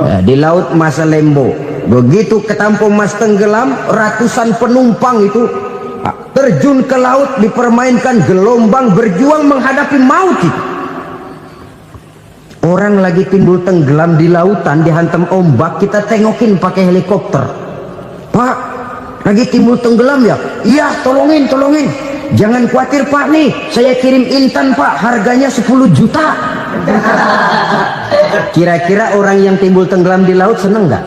Ya, di laut Masalembo. Begitu ke tanpa emas tenggelam, ratusan penumpang itu terjun ke laut, dipermainkan gelombang, berjuang menghadapi maut itu. Orang lagi timbul tenggelam di lautan, dihantam ombak, kita tengokin pakai helikopter. Pak, lagi timbul tenggelam ya? Iya, tolongin. Jangan khawatir Pak, nih saya kirim intan Pak, harganya 10 juta. Kira-kira orang yang timbul tenggelam di laut seneng nggak?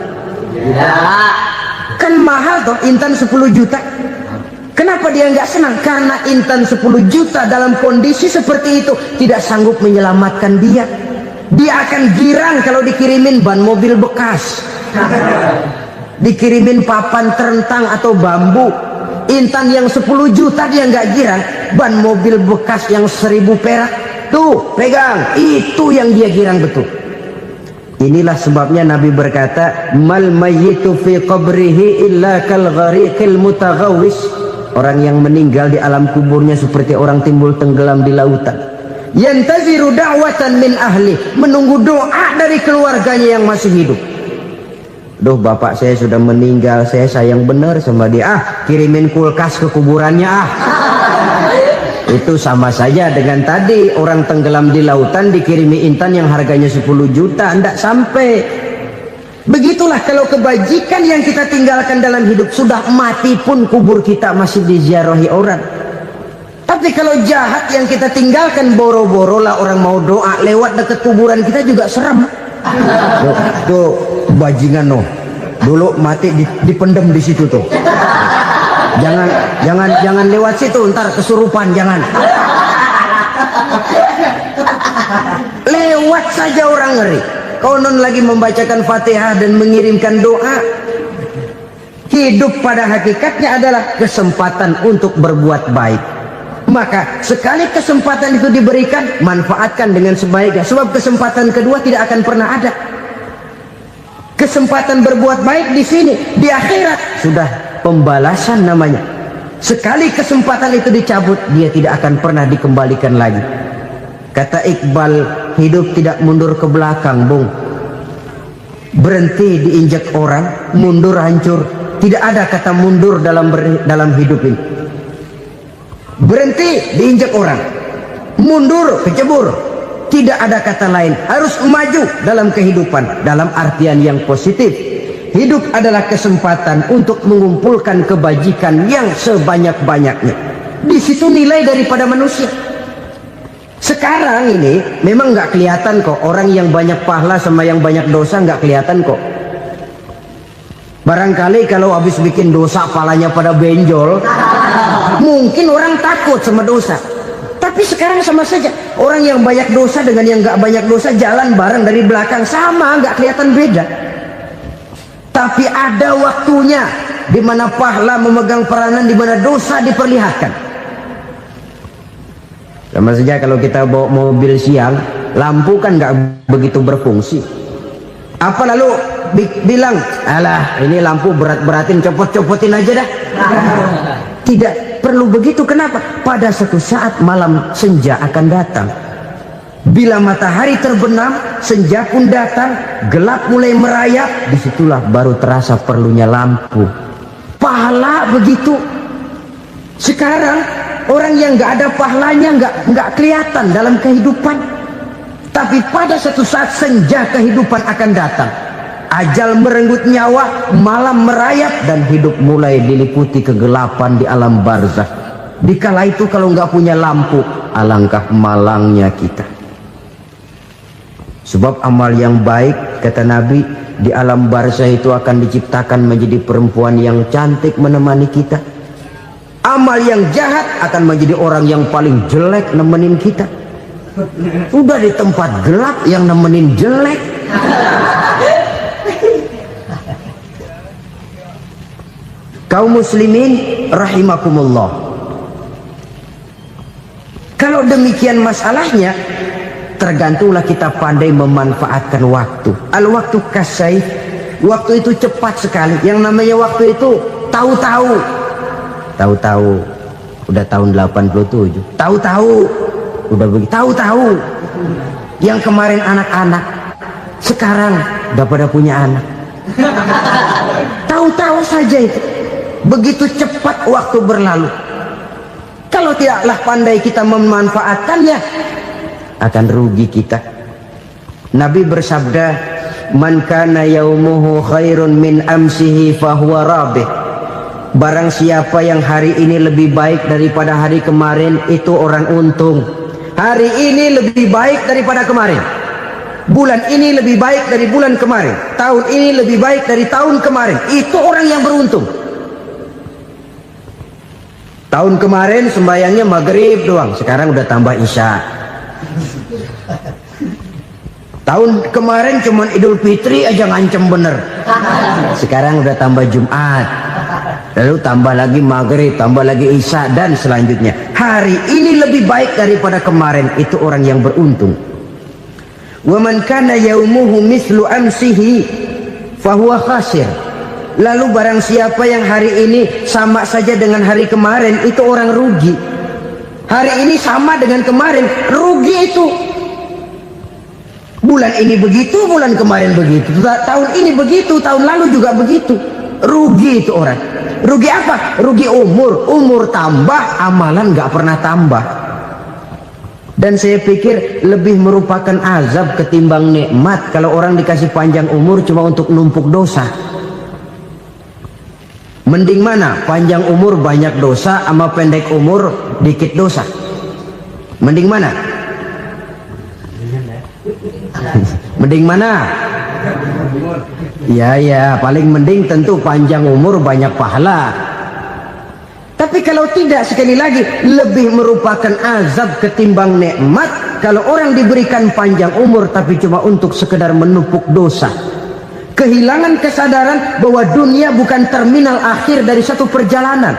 Tidak. Kan mahal toh intan 10 juta. Kenapa dia nggak senang? Karena intan 10 juta dalam kondisi seperti itu tidak sanggup menyelamatkan dia. Dia akan girang kalau dikirimin ban mobil bekas, dikirimin papan terentang atau bambu. Intan yang 10 juta dia nggak girang, ban mobil bekas yang 1000 perak tuh pegang, itu yang dia girang betul. Inilah sebabnya Nabi berkata, mal mayyitu fi qabrihi illa kal ghariqil mutaghawwis. Orang yang meninggal di alam kuburnya seperti orang timbul tenggelam di lautan. Yantaziru da'watan min ahli, menunggu doa dari keluarganya yang masih hidup. Duh, bapak saya sudah meninggal, saya sayang benar sama dia. Kirimin kulkas ke kuburannya Itu sama saja dengan tadi orang tenggelam di lautan dikirimi intan yang harganya 10 juta, tidak sampai. Begitulah kalau kebajikan yang kita tinggalkan dalam hidup, sudah mati pun kubur kita masih diziarahi orang. Tapi kalau jahat yang kita tinggalkan, boro-boro lah orang mau doa lewat dekat kuburan kita juga serem. Tuh bajingan noh, dulu mati dipendem di situ tuh. Jangan lewat situ, ntar kesurupan, jangan. Lewat saja orang ngeri. Konon lagi membacakan Fatihah dan mengirimkan doa. Hidup pada hakikatnya adalah kesempatan untuk berbuat baik. Maka sekali kesempatan itu diberikan, manfaatkan dengan sebaiknya. Sebab kesempatan kedua tidak akan pernah ada. Kesempatan berbuat baik di sini, di akhirat sudah pembalasan namanya. Sekali kesempatan itu dicabut, dia tidak akan pernah dikembalikan lagi. Kata Iqbal, hidup tidak mundur ke belakang, Bung. Berhenti diinjak orang, mundur hancur. Tidak ada kata mundur dalam hidup ini. Berhenti diinjak orang, mundur kecebur. Tidak ada kata lain, harus maju dalam kehidupan dalam artian yang positif. Hidup adalah kesempatan untuk mengumpulkan kebajikan yang sebanyak-banyaknya. Di situ nilai daripada manusia. Sekarang ini memang nggak kelihatan kok, orang yang banyak pahala sama yang banyak dosa nggak kelihatan kok. Barangkali kalau habis bikin dosa palanya pada benjol, mungkin orang takut sama dosa. Tapi sekarang sama saja, orang yang banyak dosa dengan yang nggak banyak dosa jalan bareng dari belakang, sama, nggak kelihatan beda. Tapi ada waktunya di mana pahala memegang peranan, di mana dosa diperlihatkan. Sama saja kalau kita bawa mobil siang, lampu kan nggak begitu berfungsi. Apa lalu bilang, alah ini lampu berat-beratin, copot-copotin aja dah. Tidak perlu begitu. Kenapa? Pada suatu saat malam senja akan datang. Bila matahari terbenam, senja pun datang, gelap mulai merayap, disitulah baru terasa perlunya lampu. Pahala begitu. Sekarang orang yang nggak ada pahalanya nggak kelihatan dalam kehidupan. Tapi pada suatu saat senja kehidupan akan datang. Ajal merenggut nyawa, malam merayap, dan hidup mulai diliputi kegelapan di alam barzakh. Dikala itu kalau nggak punya lampu, alangkah malangnya kita. Sebab amal yang baik, kata Nabi, di alam barzakh itu akan diciptakan menjadi perempuan yang cantik menemani kita. Amal yang jahat akan menjadi orang yang paling jelek nemenin kita. Udah di tempat gelap yang nemenin jelek. Kaum muslimin rahimakumullah. Kalau demikian masalahnya, tergantunglah kita pandai memanfaatkan waktu. Al-waktu kasayf, waktu itu cepat sekali. Yang namanya waktu itu tahu-tahu. Tahu-tahu udah tahun 87. Tahu-tahu udah begitu. Tahu-tahu yang kemarin anak-anak sekarang udah pada punya anak. Tahu-tahu saja itu. Begitu cepat waktu berlalu. Kalau tidaklah pandai kita memanfaatkannya, akan rugi kita. Nabi bersabda, "Man kana yaumuhu khairun min amsihi fahuwa rabih." Barang siapa yang hari ini lebih baik daripada hari kemarin, itu orang untung. Hari ini lebih baik daripada kemarin. Bulan ini lebih baik dari bulan kemarin. Tahun ini lebih baik dari tahun kemarin. Itu orang yang beruntung. Tahun kemarin sembahyangnya maghrib doang, sekarang udah tambah isya. Tahun kemarin cuman Idul Fitri aja ngancem bener, sekarang udah tambah Jumat, lalu tambah lagi maghrib, tambah lagi isya, dan selanjutnya. Hari ini lebih baik daripada kemarin, itu orang yang beruntung. Wa man kana yaumuhu mislu amsihi fahuwa khasir. Lalu barang siapa yang hari ini sama saja dengan hari kemarin, itu orang rugi. Hari ini sama dengan kemarin, rugi itu. Bulan ini begitu, bulan kemarin begitu, tahun ini begitu, tahun lalu juga begitu. Rugi itu orang. Rugi apa? Rugi umur. Umur tambah, amalan gak pernah tambah. Dan saya pikir lebih merupakan azab ketimbang nikmat kalau orang dikasih panjang umur cuma untuk numpuk dosa. Mending mana? Panjang umur banyak dosa sama pendek umur dikit dosa? Mending mana? Mending mana? Ya, paling mending tentu panjang umur banyak pahala. Tapi kalau tidak, sekali lagi, lebih merupakan azab ketimbang nikmat kalau orang diberikan panjang umur tapi cuma untuk sekedar menumpuk dosa. Kehilangan kesadaran bahwa dunia bukan terminal akhir dari satu perjalanan.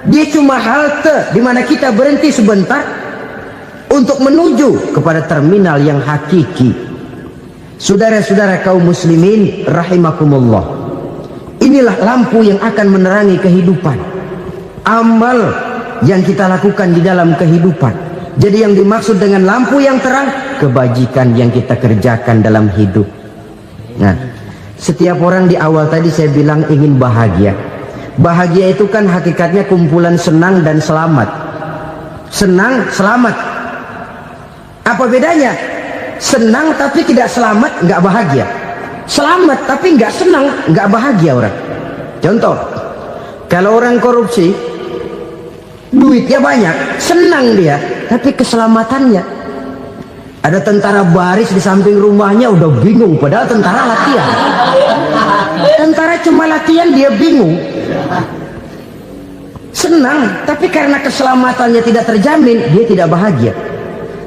Dia cuma halte di mana kita berhenti sebentar untuk menuju kepada terminal yang hakiki. Saudara-saudara kaum muslimin rahimakumullah, inilah lampu yang akan menerangi kehidupan. Amal yang kita lakukan di dalam kehidupan. Jadi yang dimaksud dengan lampu yang terang, kebajikan yang kita kerjakan dalam hidup. Nah, setiap orang di awal tadi saya bilang ingin bahagia. Bahagia itu kan hakikatnya kumpulan senang dan selamat. Senang, selamat. Apa bedanya? Senang tapi tidak selamat, nggak bahagia. Selamat tapi nggak senang, nggak bahagia orang. Contoh, kalau orang korupsi, duitnya banyak, senang dia, tapi keselamatannya. Ada tentara baris di samping rumahnya udah bingung, padahal tentara latihan. Tentara cuma latihan, dia bingung. Senang, tapi karena keselamatannya tidak terjamin, dia tidak bahagia.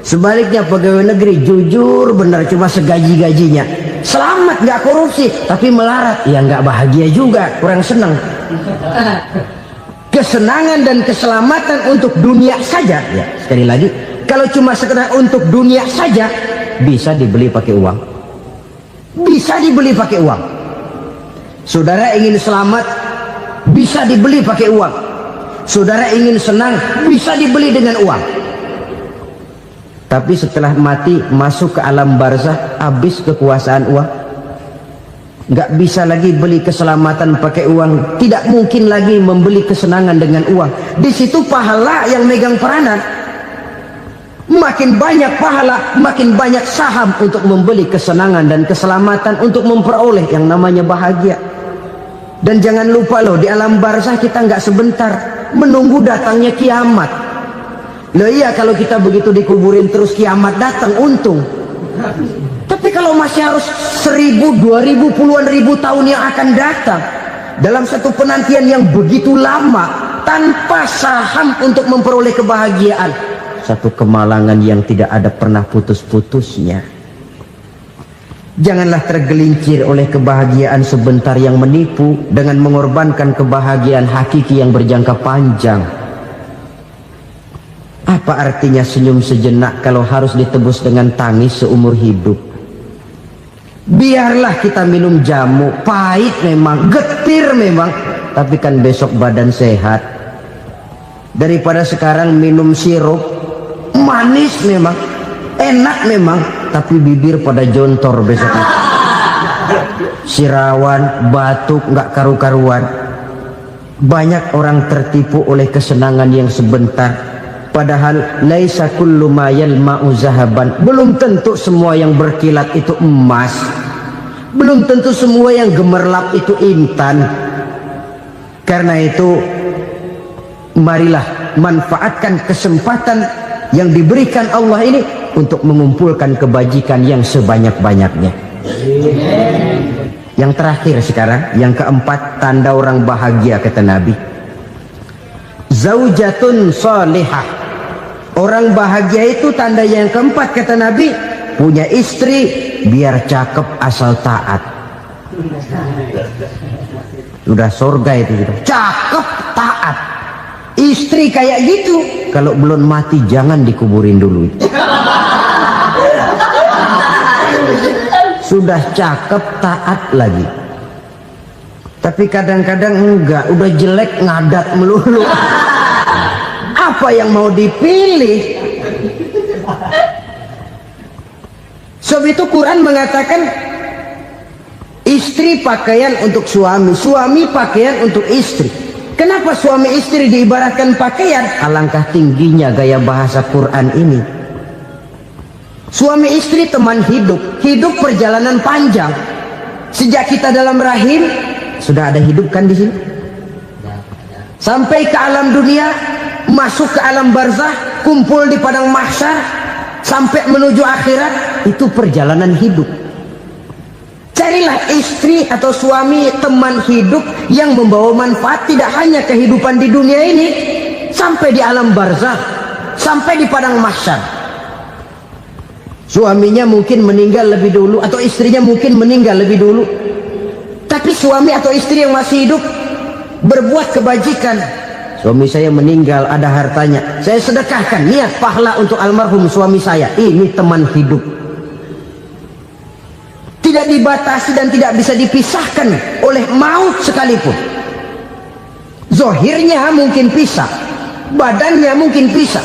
Sebaliknya pegawai negeri jujur benar, cuma segaji-gajinya, selamat nggak korupsi, tapi melarat, ya nggak bahagia juga, kurang senang. Kesenangan dan keselamatan untuk dunia saja, ya sekali lagi, kalau cuma sekedar untuk dunia saja, bisa dibeli pakai uang. Bisa dibeli pakai uang. Saudara ingin selamat, bisa dibeli pakai uang. Saudara ingin senang, bisa dibeli dengan uang. Tapi setelah mati, masuk ke alam barzah, habis kekuasaan uang. Nggak bisa lagi beli keselamatan pakai uang. Tidak mungkin lagi membeli kesenangan dengan uang. Di situ pahala yang megang peranan. Makin banyak pahala, makin banyak saham untuk membeli kesenangan dan keselamatan, untuk memperoleh yang namanya bahagia. Dan jangan lupa loh, di alam barzah kita nggak sebentar, menunggu datangnya kiamat. Loh iya, kalau kita begitu dikuburin terus kiamat datang, untung. Tapi kalau masih harus 1000, 2000, puluhan ribu tahun yang akan datang, dalam satu penantian yang begitu lama, tanpa saham untuk memperoleh kebahagiaan, satu kemalangan yang tidak ada pernah putus-putusnya. Janganlah tergelincir oleh kebahagiaan sebentar yang menipu dengan mengorbankan kebahagiaan hakiki yang berjangka panjang. Apa artinya senyum sejenak kalau harus ditebus dengan tangis seumur hidup? Biarlah kita minum jamu, pahit memang, getir memang, tapi kan besok badan sehat. Daripada sekarang minum sirup, manis memang, enak memang, tapi bibir pada jontor besoknya. Sirawan, batuk, nggak karu-karuan. Banyak orang tertipu oleh kesenangan yang sebentar, Padahal laisa kullu ma yalma'u zahaban. Belum tentu semua yang berkilat itu emas. Belum tentu semua yang gemerlap itu intan. Karena itu marilah manfaatkan kesempatan yang diberikan Allah ini untuk mengumpulkan kebajikan yang sebanyak-banyaknya. Yang terakhir sekarang, yang keempat, tanda orang bahagia kata Nabi. Zaujatun salihah. Orang bahagia itu tanda yang keempat kata Nabi, punya istri biar cakep asal taat. Sudah surga itu gitu. Cakep taat. Istri kayak gitu, kalau belum mati jangan dikuburin dulu. Sudah cakep taat lagi. Tapi kadang-kadang enggak, udah jelek ngadat melulu. Apa yang mau dipilih? Sebab itu Quran mengatakan istri pakaian untuk suami, suami pakaian untuk istri. Kenapa suami istri diibaratkan pakaian? Alangkah tingginya gaya bahasa Quran ini. Suami istri teman hidup, hidup perjalanan panjang. Sejak kita dalam rahim sudah ada hidup kan di sini. Sampai ke alam dunia, masuk ke alam barzah, kumpul di padang mahsyar, sampai menuju akhirat, itu perjalanan hidup. Carilah istri atau suami teman hidup yang membawa manfaat tidak hanya kehidupan di dunia ini, sampai di alam barzah, sampai di padang mahsyar. Suaminya mungkin meninggal lebih dulu atau istrinya mungkin meninggal lebih dulu, tapi suami atau istri yang masih hidup berbuat kebajikan. Suami saya meninggal, ada hartanya, saya sedekahkan, niat pahala untuk almarhum suami saya. Ini teman hidup, tidak dibatasi dan tidak bisa dipisahkan oleh maut sekalipun. Zohirnya mungkin pisah, badannya mungkin pisah,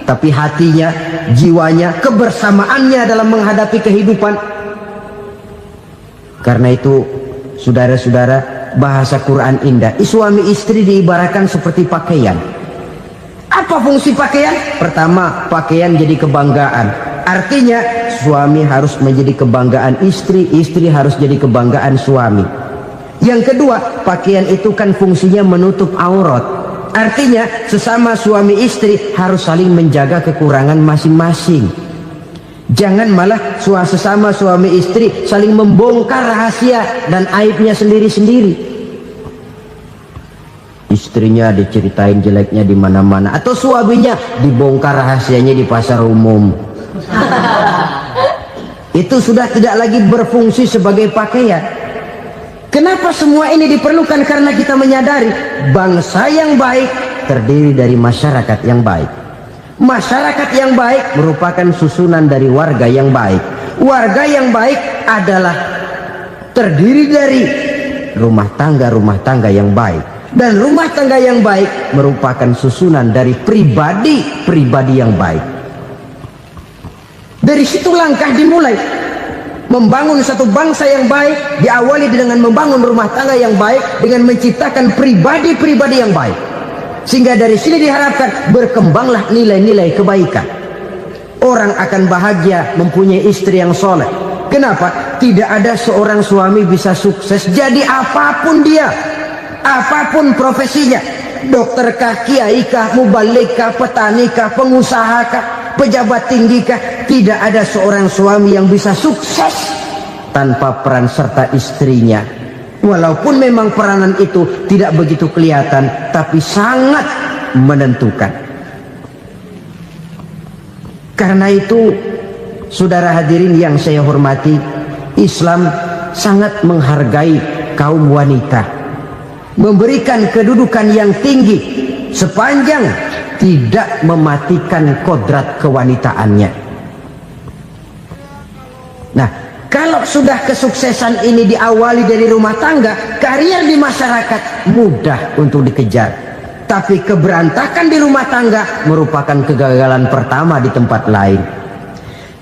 tapi hatinya, jiwanya, kebersamaannya dalam menghadapi kehidupan. Karena itu saudara-saudara, bahasa Quran indah. Suami istri diibaratkan seperti pakaian. Apa fungsi pakaian? Pertama, pakaian jadi kebanggaan. Artinya suami harus menjadi kebanggaan istri, istri harus jadi kebanggaan suami. Yang kedua, pakaian itu kan fungsinya menutup aurat. Artinya sesama suami istri harus saling menjaga kekurangan masing-masing. Jangan malah sesama suami istri saling membongkar rahasia dan aibnya sendiri-sendiri. Istrinya diceritain jeleknya di mana-mana, atau suaminya dibongkar rahasianya di pasar umum. Itu sudah tidak lagi berfungsi sebagai pakaian. Kenapa semua ini diperlukan? Karena kita menyadari bangsa yang baik terdiri dari masyarakat yang baik. Masyarakat yang baik merupakan susunan dari warga yang baik. Warga yang baik adalah terdiri dari rumah tangga yang baik. Dan rumah tangga yang baik merupakan susunan dari pribadi yang baik. Dari situ langkah dimulai. Membangun satu bangsa yang baik diawali dengan membangun rumah tangga yang baik, dengan menciptakan pribadi-pribadi yang baik. Sehingga dari sini diharapkan berkembanglah nilai-nilai kebaikan. Orang akan bahagia mempunyai istri yang soleh. Kenapa? Tidak ada seorang suami bisa sukses jadi apapun dia, apapun profesinya. Dokterkah, kiaikah, mubalikah, petanikah, pengusahakah, pejabat tinggikah, tidak ada seorang suami yang bisa sukses tanpa peran serta istrinya. Walaupun memang peranan itu tidak begitu kelihatan, tapi sangat menentukan. Karena itu, saudara hadirin yang saya hormati, Islam sangat menghargai kaum wanita, memberikan kedudukan yang tinggi sepanjang tidak mematikan kodrat kewanitaannya. Nah, kalau sudah kesuksesan ini diawali dari rumah tangga, karier di masyarakat mudah untuk dikejar. Tapi keberantakan di rumah tangga merupakan kegagalan pertama di tempat lain.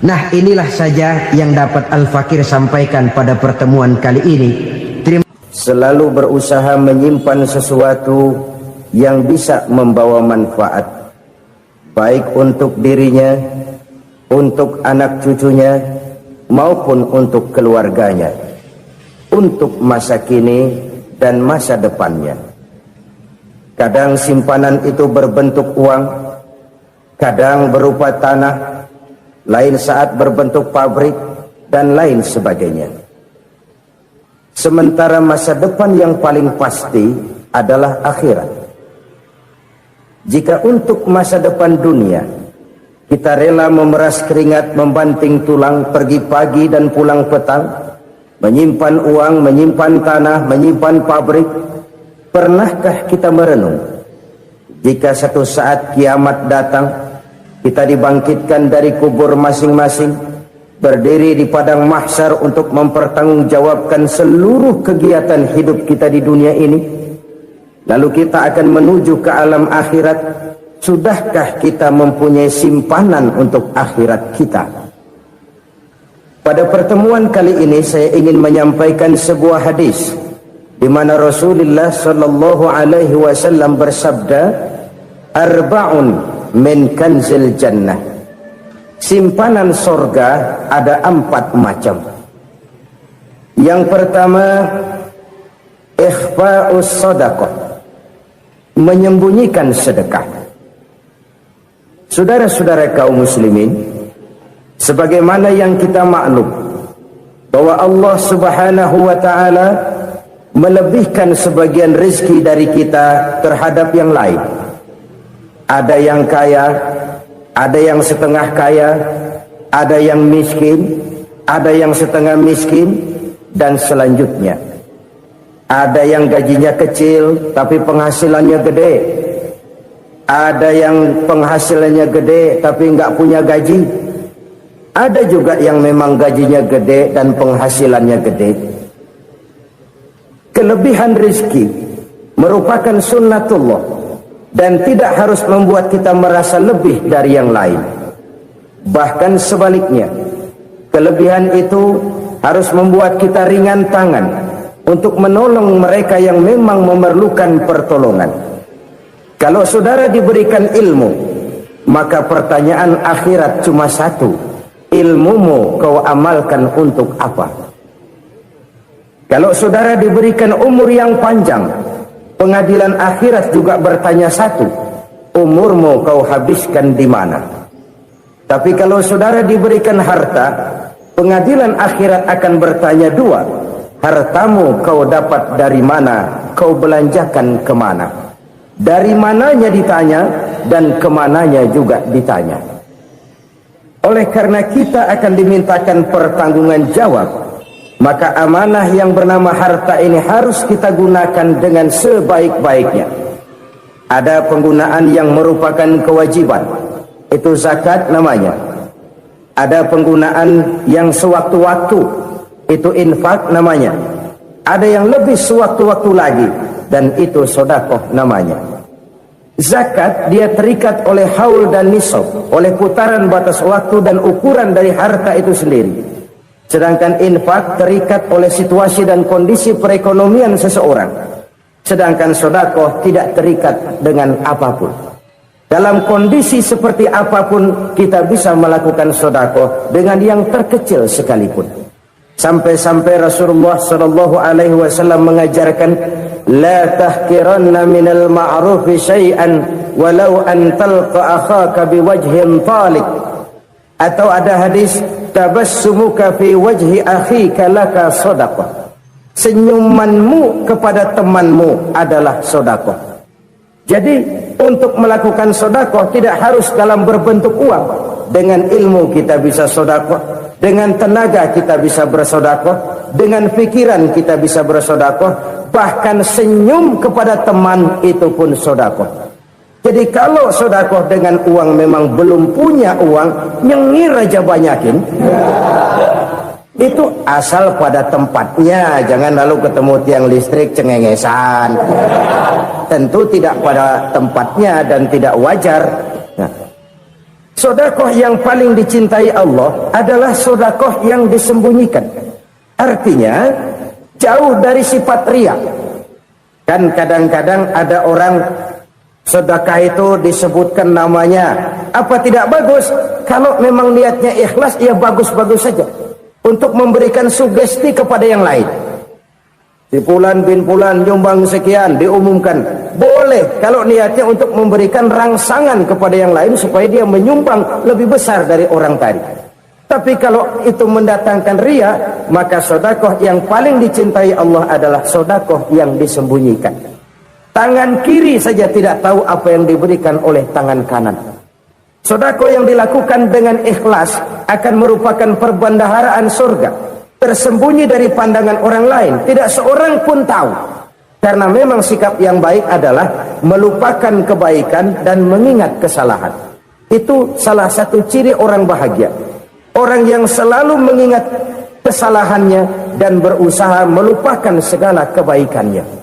Nah, inilah saja yang dapat Al-Fakir sampaikan pada pertemuan kali ini. Selalu berusaha menyimpan sesuatu yang bisa membawa manfaat. baik untuk dirinya, untuk anak cucunya, maupun untuk keluarganya, untuk masa kini dan masa depannya. Kadang simpanan itu berbentuk uang, kadang berupa tanah, lain saat berbentuk pabrik, dan lain sebagainya. Sementara masa depan yang paling pasti adalah akhirat. Jika untuk masa depan dunia kita rela memeras keringat, membanting tulang, pergi pagi dan pulang petang, menyimpan uang, menyimpan tanah, menyimpan pabrik, pernahkah kita merenung jika satu saat kiamat datang, kita dibangkitkan dari kubur masing-masing, berdiri di padang mahsyar untuk mempertanggungjawabkan seluruh kegiatan hidup kita di dunia ini, lalu kita akan menuju ke alam akhirat. Sudahkah kita mempunyai simpanan untuk akhirat kita? Pada pertemuan kali ini saya ingin menyampaikan sebuah hadis di mana Rasulullah sallallahu alaihi wasallam bersabda, "Arba'un min kanzil jannah." Simpanan sorga ada 4 macam. Yang pertama, ikhfa'us sadaqah, menyembunyikan sedekah. Saudara-saudara kaum muslimin, sebagaimana yang kita maklum bahwa Allah Subhanahu wa taala melebihkan sebagian rezeki dari kita terhadap yang lain. Ada yang kaya, ada yang setengah kaya, ada yang miskin, ada yang setengah miskin, dan selanjutnya. Ada yang gajinya kecil tapi penghasilannya gede. Ada yang penghasilannya gede tapi nggak punya gaji. Ada juga yang memang gajinya gede dan penghasilannya gede. Kelebihan rezeki merupakan sunnatullah dan tidak harus membuat kita merasa lebih dari yang lain. Bahkan sebaliknya, kelebihan itu harus membuat kita ringan tangan untuk menolong mereka yang memang memerlukan pertolongan. Kalau saudara diberikan ilmu, maka pertanyaan akhirat cuma satu: ilmumu kau amalkan untuk apa? Kalau saudara diberikan umur yang panjang, pengadilan akhirat juga bertanya satu: umurmu kau habiskan di mana? Tapi kalau saudara diberikan harta, pengadilan akhirat akan bertanya dua: hartamu kau dapat dari mana? Kau belanjakan kemana? Dari mananya ditanya, dan kemananya juga ditanya. Oleh karena kita akan dimintakan pertanggungan jawab, maka amanah yang bernama harta ini harus kita gunakan dengan sebaik-baiknya. Ada penggunaan yang merupakan kewajiban, itu zakat namanya. Ada penggunaan yang sewaktu-waktu, itu infak namanya. Ada yang lebih sewaktu-waktu lagi, dan itu sedekah namanya. Zakat dia terikat oleh haul dan nisab, oleh putaran batas waktu dan ukuran dari harta itu sendiri. Sedangkan infak terikat oleh situasi dan kondisi perekonomian seseorang. Sedangkan sedekah tidak terikat dengan apapun. Dalam kondisi seperti apapun kita bisa melakukan sedekah dengan yang terkecil sekalipun. Sampai-sampai Rasulullah sallallahu alaihi wasallam mengajarkan, la tahkiranna minal ma'rufi syai'an walau an talqa akhaka biwajhin talik. Atau ada hadis, tabassumuka fi wajhi akhika laka shadaqah. Senyumanmu kepada temanmu adalah sedekah. Jadi untuk melakukan sedekah tidak harus dalam berbentuk uang. Dengan ilmu kita bisa sedekah, dengan tenaga kita bisa bersedekah, dengan pikiran kita bisa bersedekah, bahkan senyum kepada teman itu pun sedekah. Jadi kalau sedekah dengan uang memang belum punya uang, nyengir aja banyakin. Itu asal pada tempatnya, jangan lalu ketemu tiang listrik cengengesan. Tentu tidak pada tempatnya dan tidak wajar. Nah, sedekah yang paling dicintai Allah adalah sedekah yang disembunyikan. Artinya jauh dari sifat riya. Kan kadang-kadang ada orang Sedekah itu disebutkan namanya. Apa tidak bagus? Kalau memang niatnya ikhlas, ya bagus-bagus saja. Untuk memberikan sugesti kepada yang lain. Si Fulan bin Fulan nyumbang sekian, diumumkan. Boleh kalau niatnya untuk memberikan rangsangan kepada yang lain supaya dia menyumbang lebih besar dari orang tadi. Tapi kalau itu mendatangkan riya, maka sedekah yang paling dicintai Allah adalah sedekah yang disembunyikan. Tangan kiri saja tidak tahu apa yang diberikan oleh tangan kanan. Sedekah yang dilakukan dengan ikhlas akan merupakan perbendaharaan surga, tersembunyi dari pandangan orang lain, tidak seorang pun tahu. Karena memang sikap yang baik adalah melupakan kebaikan dan mengingat kesalahan. Itu salah satu ciri orang bahagia. Orang yang selalu mengingat kesalahannya dan berusaha melupakan segala kebaikannya.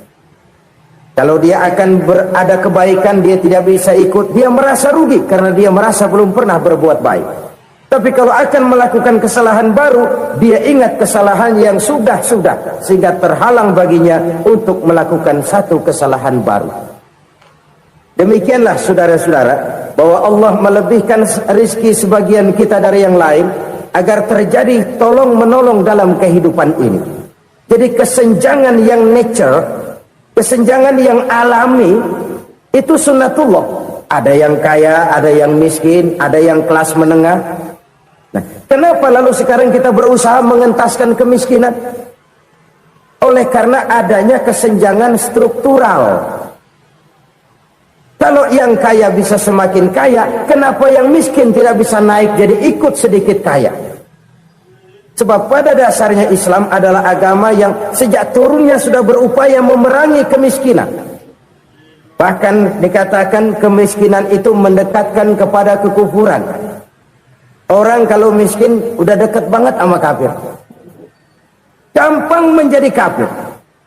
Kalau dia akan ada kebaikan, dia tidak bisa ikut, dia merasa rugi karena dia merasa belum pernah berbuat baik. Tapi kalau akan melakukan kesalahan baru, dia ingat kesalahan yang sudah-sudah, sehingga terhalang baginya untuk melakukan satu kesalahan baru. Demikianlah saudara-saudara, bahwa Allah melebihkan rizki sebagian kita dari yang lain, agar terjadi tolong-menolong dalam kehidupan ini. Jadi kesenjangan yang nature, kesenjangan yang alami, itu sunnatullah. Ada yang kaya, ada yang miskin, ada yang kelas menengah. Nah, kenapa lalu sekarang kita berusaha mengentaskan kemiskinan? Oleh karena adanya kesenjangan struktural. Kalau yang kaya bisa semakin kaya, kenapa yang miskin tidak bisa naik jadi ikut sedikit kaya? Sebab pada dasarnya Islam adalah agama yang sejak turunnya sudah berupaya memerangi kemiskinan. Bahkan dikatakan kemiskinan itu mendekatkan kepada kekufuran. Orang kalau miskin udah dekat banget sama kafir. Gampang menjadi kafir.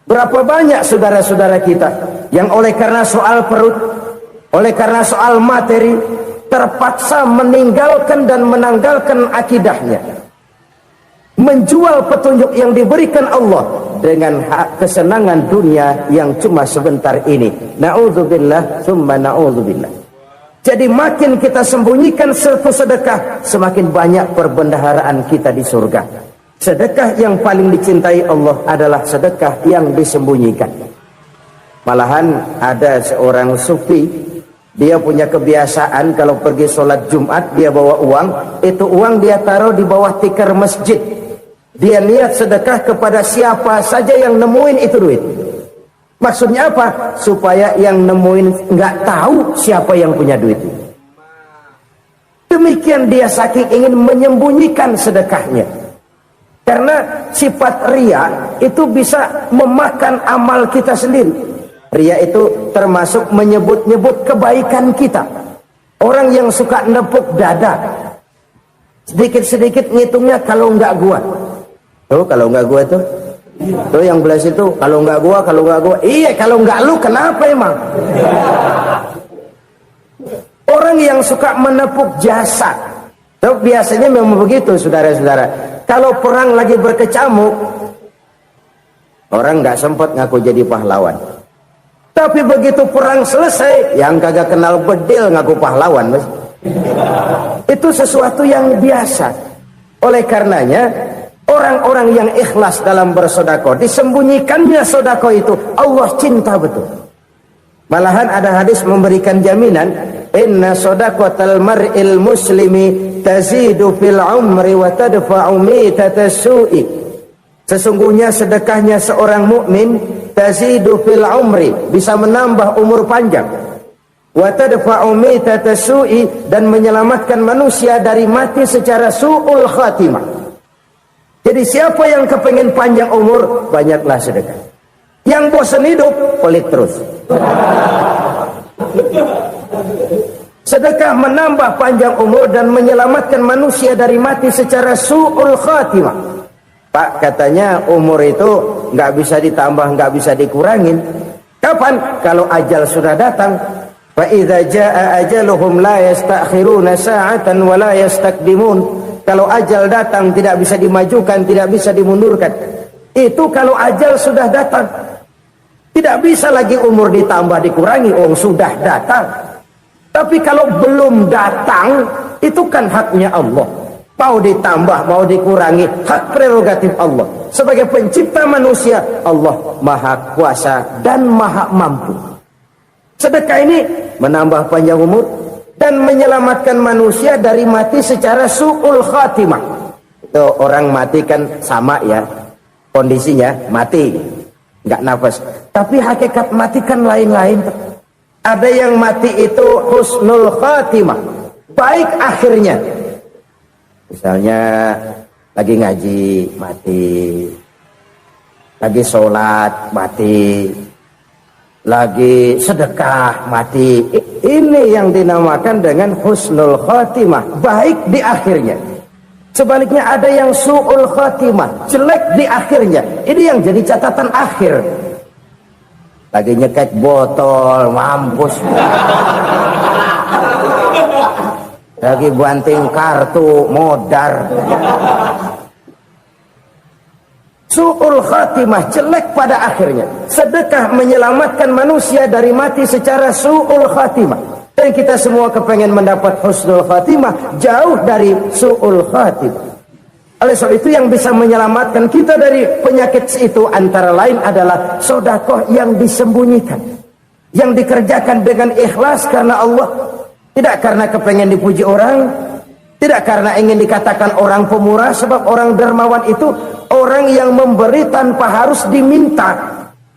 Berapa banyak saudara-saudara kita yang oleh karena soal perut, oleh karena soal materi, terpaksa meninggalkan dan menanggalkan akidahnya, menjual petunjuk yang diberikan Allah dengan kesenangan dunia yang cuma sebentar ini. Na'udzubillah summa na'udzubillah. Jadi makin kita sembunyikan sedekah, semakin banyak perbendaharaan kita di surga. Sedekah yang paling dicintai Allah adalah sedekah yang disembunyikan. Malahan ada seorang sufi, dia punya kebiasaan kalau pergi sholat Jumat, dia bawa uang, itu uang dia taruh di bawah tikar masjid. Dia niat sedekah kepada siapa saja yang nemuin itu duit. Maksudnya apa? Supaya yang nemuin nggak tahu siapa yang punya duit. Demikian dia saking ingin menyembunyikan sedekahnya. Karena sifat riya itu bisa memakan amal kita sendiri. Riya itu termasuk menyebut-nyebut kebaikan kita. Orang yang suka nepuk dada, sedikit-sedikit ngitungnya kalau nggak gua. Tuh kalau nggak gua tuh yang belas itu kalau nggak gua. Iya kalau nggak lu kenapa emang? Orang yang suka menepuk jasa, tuh biasanya memang begitu saudara-saudara. Kalau perang lagi berkecamuk, orang nggak sempat ngaku jadi pahlawan. Tapi begitu perang selesai, yang kagak kenal bedil ngaku pahlawan, mas. Itu sesuatu yang biasa. Oleh karenanya, orang-orang yang ikhlas dalam bersedekah, disembunyikannya sedekah itu, Allah cinta betul. Malahan ada hadis memberikan jaminan, inna sedaqatal mar'il muslimi tazidu fil umri wa tadfa'u mitatas su'i. Sesungguhnya sedekahnya seorang mukmin tazidu fil umri, bisa menambah umur panjang, wa tadfa'u mitatas su'i, dan menyelamatkan manusia dari mati secara su'ul khatimah. Jadi siapa yang kepengen panjang umur, banyaklah sedekah. Yang bosan hidup, pelit terus. Sedekah menambah panjang umur dan menyelamatkan manusia dari mati secara su'ul khatimah. Pak, katanya umur itu nggak bisa ditambah, nggak bisa dikurangin. Kapan? Kalau ajal sudah datang. Fa idza jaa ajaluhum la yastakhiruna sa'atan wa la yastaqdimun. Kalau ajal datang tidak bisa dimajukan, tidak bisa dimundurkan. Itu kalau ajal sudah datang. Tidak bisa lagi umur ditambah dikurangi, sudah datang. Tapi kalau belum datang, itu kan haknya Allah. Mau ditambah, mau dikurangi, hak prerogatif Allah. Sebagai pencipta manusia, Allah maha kuasa dan maha mampu. Sedekah ini menambah panjang umur dan menyelamatkan manusia dari mati secara su'ul khatimah. Itu orang mati kan sama ya, kondisinya mati, nggak nafas. Tapi hakikat mati kan lain-lain. Ada yang mati itu husnul khatimah, baik akhirnya. Misalnya lagi ngaji mati, lagi sholat mati, lagi sedekah mati. Ini yang dinamakan dengan husnul khatimah, baik di akhirnya. Sebaliknya ada yang su'ul khatimah, jelek di akhirnya. Ini yang jadi catatan akhir. Lagi nyekek botol, mampus. Lagi banting kartu, modar. Su'ul khatimah, jelek pada akhirnya. Sedekah menyelamatkan manusia dari mati secara su'ul khatimah. Dan kita semua kepengen mendapat husnul khatimah, jauh dari su'ul khatimah. Oleh sebab itu yang bisa menyelamatkan kita dari penyakit itu antara lain adalah sedekah yang disembunyikan, yang dikerjakan dengan ikhlas karena Allah. Tidak karena kepengen dipuji orang, tidak karena ingin dikatakan orang pemurah, sebab orang dermawan itu orang yang memberi tanpa harus diminta.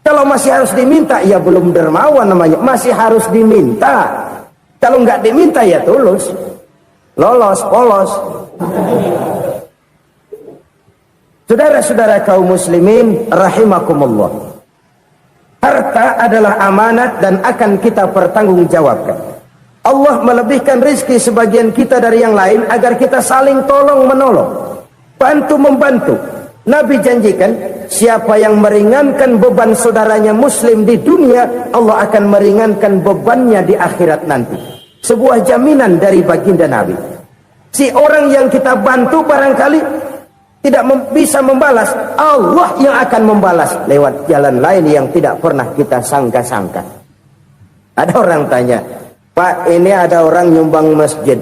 Kalau masih harus diminta, ya belum dermawan namanya, masih harus diminta. Kalau nggak diminta ya tulus, lolos, polos. Saudara-saudara kaum muslimin rahimakumullah, harta adalah amanat dan akan kita pertanggungjawabkan. Allah melebihkan rezeki sebagian kita dari yang lain agar kita saling tolong menolong, bantu membantu. Nabi janjikan, siapa yang meringankan beban saudaranya muslim di dunia, Allah akan meringankan bebannya di akhirat nanti. Sebuah jaminan dari baginda Nabi. Si orang yang kita bantu barangkali tidak bisa membalas, Allah yang akan membalas lewat jalan lain yang tidak pernah kita sangka-sangka. Ada orang tanya, Pak, ini ada orang nyumbang masjid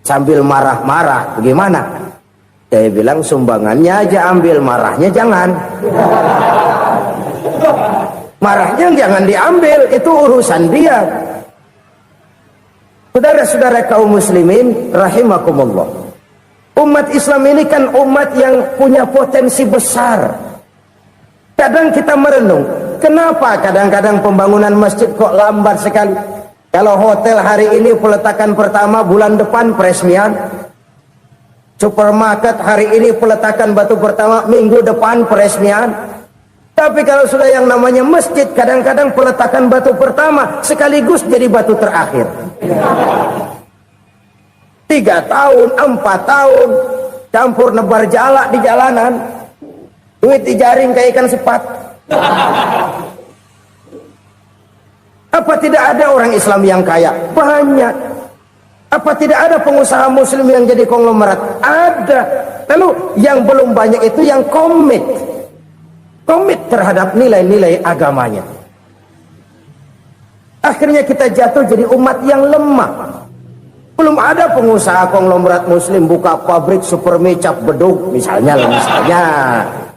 sambil marah-marah, bagaimana? Saya bilang sumbangannya aja ambil, marahnya jangan. Marahnya jangan diambil, itu urusan dia. Saudara-saudara kaum muslimin rahimakumullah, umat Islam ini kan umat yang punya potensi besar. Kadang kita merenung, kenapa kadang-kadang pembangunan masjid kok lambat sekali? Kalau hotel hari ini peletakan pertama, bulan depan peresmian. Supermarket hari ini peletakan batu pertama, minggu depan peresmian. Tapi kalau sudah yang namanya masjid, kadang-kadang peletakan batu pertama sekaligus jadi batu terakhir. 3 tahun, 4 tahun, campur nebar jalak di jalanan, duit dijaring kayak ikan sepat. Apa tidak ada orang Islam yang kaya? Banyak. Apa tidak ada pengusaha muslim yang jadi konglomerat? Ada. Lalu yang belum banyak itu yang komit terhadap nilai-nilai agamanya. Akhirnya kita jatuh jadi umat yang lemah. Belum ada pengusaha konglomerat muslim buka pabrik super mecap beduk misalnya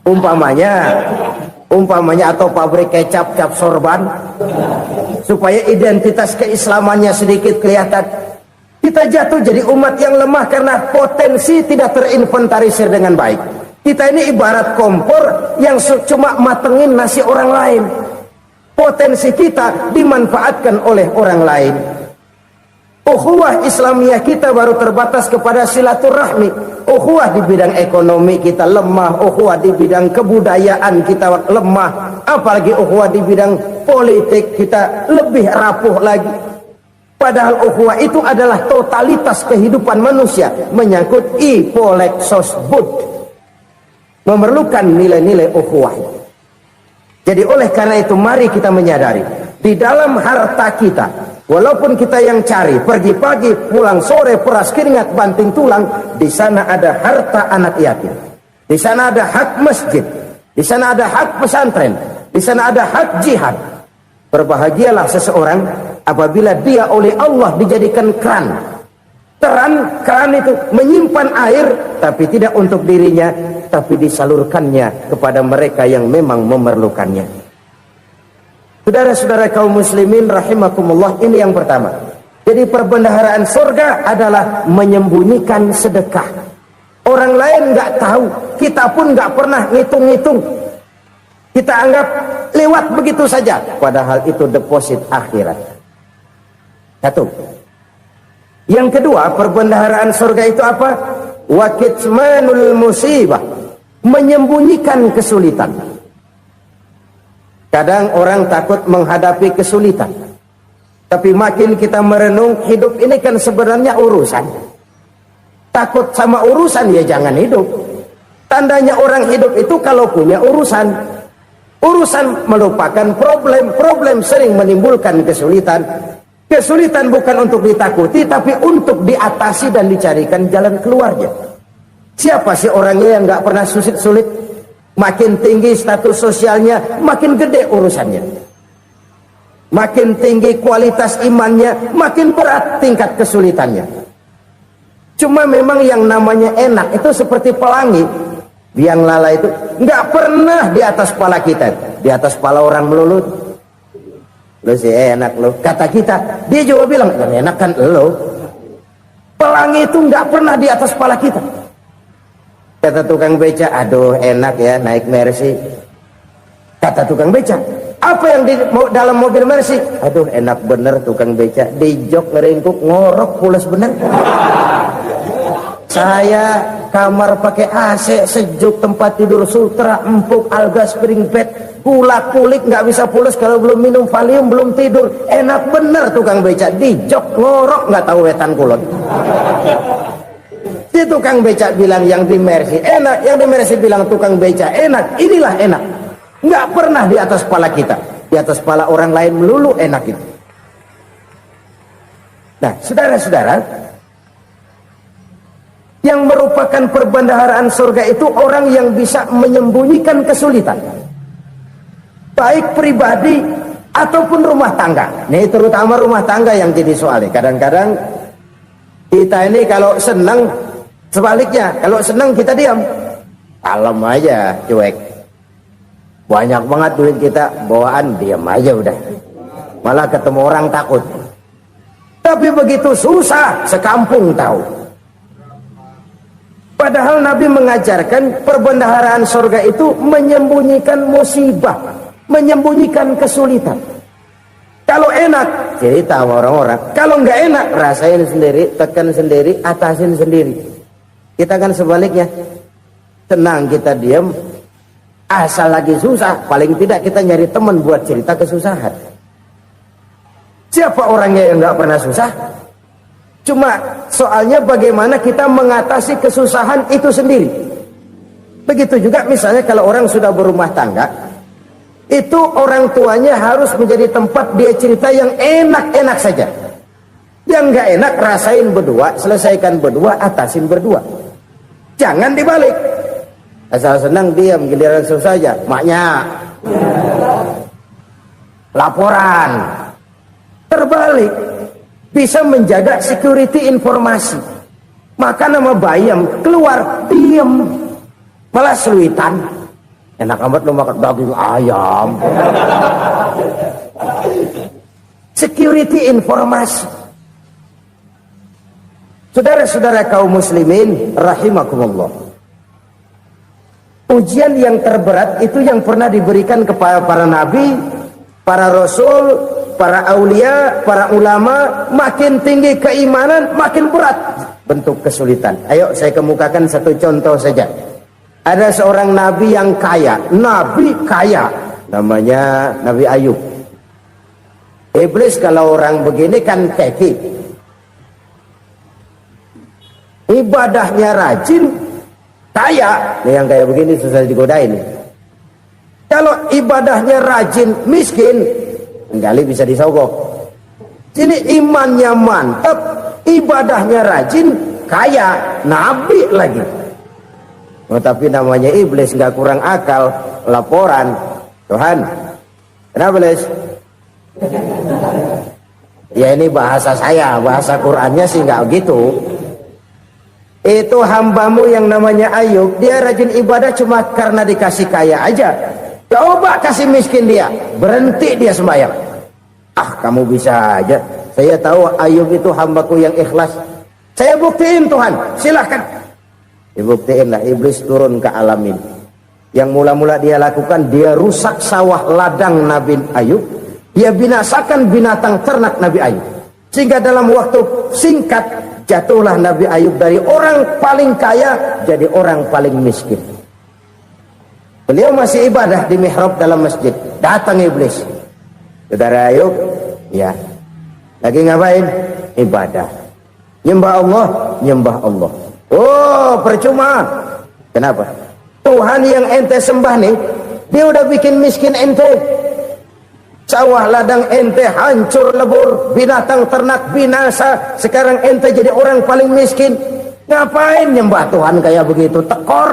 umpamanya atau pabrik kecap cap sorban supaya identitas keislamannya sedikit kelihatan. Kita jatuh jadi umat yang lemah karena potensi tidak terinventarisir dengan baik. Kita ini ibarat kompor yang cuma matengin nasi orang lain. Potensi kita dimanfaatkan oleh orang lain. Ukhuwah Islamiyah kita baru terbatas kepada silaturahmi. Ukhuwah di bidang ekonomi kita lemah, ukhuwah di bidang kebudayaan kita lemah, apalagi ukhuwah di bidang politik kita lebih rapuh lagi. Padahal ukhuwah itu adalah totalitas kehidupan manusia, menyangkut ipolek sosbud, memerlukan nilai-nilai ukhuwah. Jadi oleh karena itu mari kita menyadari, di dalam harta kita, walaupun kita yang cari, pergi pagi, pulang sore, peras keringat, banting tulang, di sana ada harta anak yatim. Di sana ada hak masjid. Di sana ada hak pesantren. Di sana ada hak jihad. Berbahagialah seseorang apabila dia oleh Allah dijadikan keran. Keran itu menyimpan air, tapi tidak untuk dirinya, tapi disalurkannya kepada mereka yang memang memerlukannya. Saudara-saudara kaum muslimin rahimakumullah, ini yang pertama. Jadi perbendaharaan surga adalah menyembunyikan sedekah. Orang lain nggak tahu, kita pun nggak pernah ngitung-ngitung. Kita anggap lewat begitu saja, padahal itu deposit akhirat. Satu. Yang kedua, perbendaharaan surga itu apa? Wa kitmanul musibah, menyembunyikan kesulitan. Kadang orang takut menghadapi kesulitan, tapi makin kita merenung, hidup ini kan sebenarnya urusan. Takut sama urusan, ya jangan hidup. Tandanya orang hidup itu kalau punya urusan. Urusan melupakan problem. Problem sering menimbulkan kesulitan. Kesulitan bukan untuk ditakuti, tapi untuk diatasi dan dicarikan jalan keluarnya. Siapa sih orangnya yang nggak pernah sulit-sulit? Makin tinggi status sosialnya, makin gede urusannya. Makin tinggi kualitas imannya, makin berat tingkat kesulitannya. Cuma memang yang namanya enak itu seperti pelangi. Biang lala itu nggak pernah di atas kepala kita, di atas kepala orang melulu. Lo sih enak lo, kata kita. Dia juga bilang yang enak kan lo. Pelangi itu nggak pernah di atas kepala kita. Kata tukang beca, aduh enak ya naik Mercy. Kata tukang beca, apa yang di dalam mobil Mercy? Aduh enak bener tukang beca, di jok ngeringkuk ngorok pulas bener. Saya kamar pakai AC, sejuk, tempat tidur sutra, empuk, alga, spring bed, kulak kulik nggak bisa pulas kalau belum minum Valium, belum tidur. Enak bener tukang beca, di jok ngorok nggak tahu wetan kulon. Si tukang beca bilang yang di Mercy enak, yang di Mercy bilang tukang beca enak. Inilah enak, nggak pernah di atas kepala kita, di atas kepala orang lain melulu enak itu. Nah, saudara-saudara, yang merupakan perbendaharaan surga itu orang yang bisa menyembunyikan kesulitan, baik pribadi ataupun rumah tangga. Ini terutama rumah tangga yang jadi soalnya. Kadang-kadang kita ini kalau senang, sebaliknya kalau senang kita diam, kalem aja, cuek. Banyak banget duit kita bawaan, diam aja udah. Malah ketemu orang takut. Tapi begitu susah, sekampung tahu. Padahal Nabi mengajarkan perbendaharaan surga itu menyembunyikan musibah, menyembunyikan kesulitan. Kalau enak, cerita sama orang-orang. Kalau nggak enak, rasain sendiri, tekan sendiri, atasin sendiri. Kita kan sebaliknya, tenang kita diam, asal lagi susah, paling tidak kita nyari teman buat cerita kesusahan. Siapa orangnya yang nggak pernah susah? Cuma soalnya bagaimana kita mengatasi kesusahan itu sendiri. Begitu juga misalnya kalau orang sudah berumah tangga, itu orang tuanya harus menjadi tempat dia cerita yang enak-enak saja. Yang nggak enak rasain berdua, selesaikan berdua, atasin berdua. Jangan dibalik. Asal senang diam, giliran susah saja. Maknya laporan. Terbalik. Bisa menjaga security informasi. Maka nama bayam keluar diam, malah seluitan. Enak amat lo makan daging ayam. Security informasi. Saudara-saudara kaum muslimin rahimakumullah, ujian yang terberat itu yang pernah diberikan kepada para nabi, para rasul, para aulia, para ulama. Makin tinggi keimanan, makin berat bentuk kesulitan. Ayo saya kemukakan satu contoh saja. Ada seorang nabi yang kaya, nabi kaya, namanya Nabi Ayub. Iblis kalau orang begini kan keki, ibadahnya rajin, kaya. Nih yang kayak begini susah digodain. Kalau ibadahnya rajin, miskin, kali bisa disogok. Sini imannya mantap, ibadahnya rajin, kaya, nabi lagi. Oh, tapi namanya iblis nggak kurang akal. Laporan, Tuhan, Kenapa Les? Ya ini bahasa saya, bahasa Qur'annya sih nggak gitu. Itu hambamu yang namanya Ayub, dia rajin ibadah cuma karena dikasih kaya aja. Coba kasih miskin dia, berhenti dia sembahyang. Ah, kamu bisa aja. Saya tahu Ayub itu hambaku yang ikhlas. Saya buktiin Tuhan, silahkan. Dibuktiin lah, iblis turun ke alam ini. Yang mula-mula dia lakukan, dia rusak sawah ladang Nabi Ayub. Dia binasakan binatang ternak Nabi Ayub. Sehingga dalam waktu singkat, jatuhlah Nabi Ayub dari orang paling kaya jadi orang paling miskin. Beliau masih ibadah di mihrab dalam masjid. Datang iblis. Saudara Ayub, ya, lagi ngapain? Ibadah. Nyembah Allah, nyembah Allah. Oh, percuma. Kenapa? Tuhan yang ente sembah nih, dia udah bikin miskin ente. Sawah ladang ente hancur lebur, binatang ternak binasa. Sekarang ente jadi orang paling miskin. Ngapain nyembah Tuhan kayak begitu? Tekor.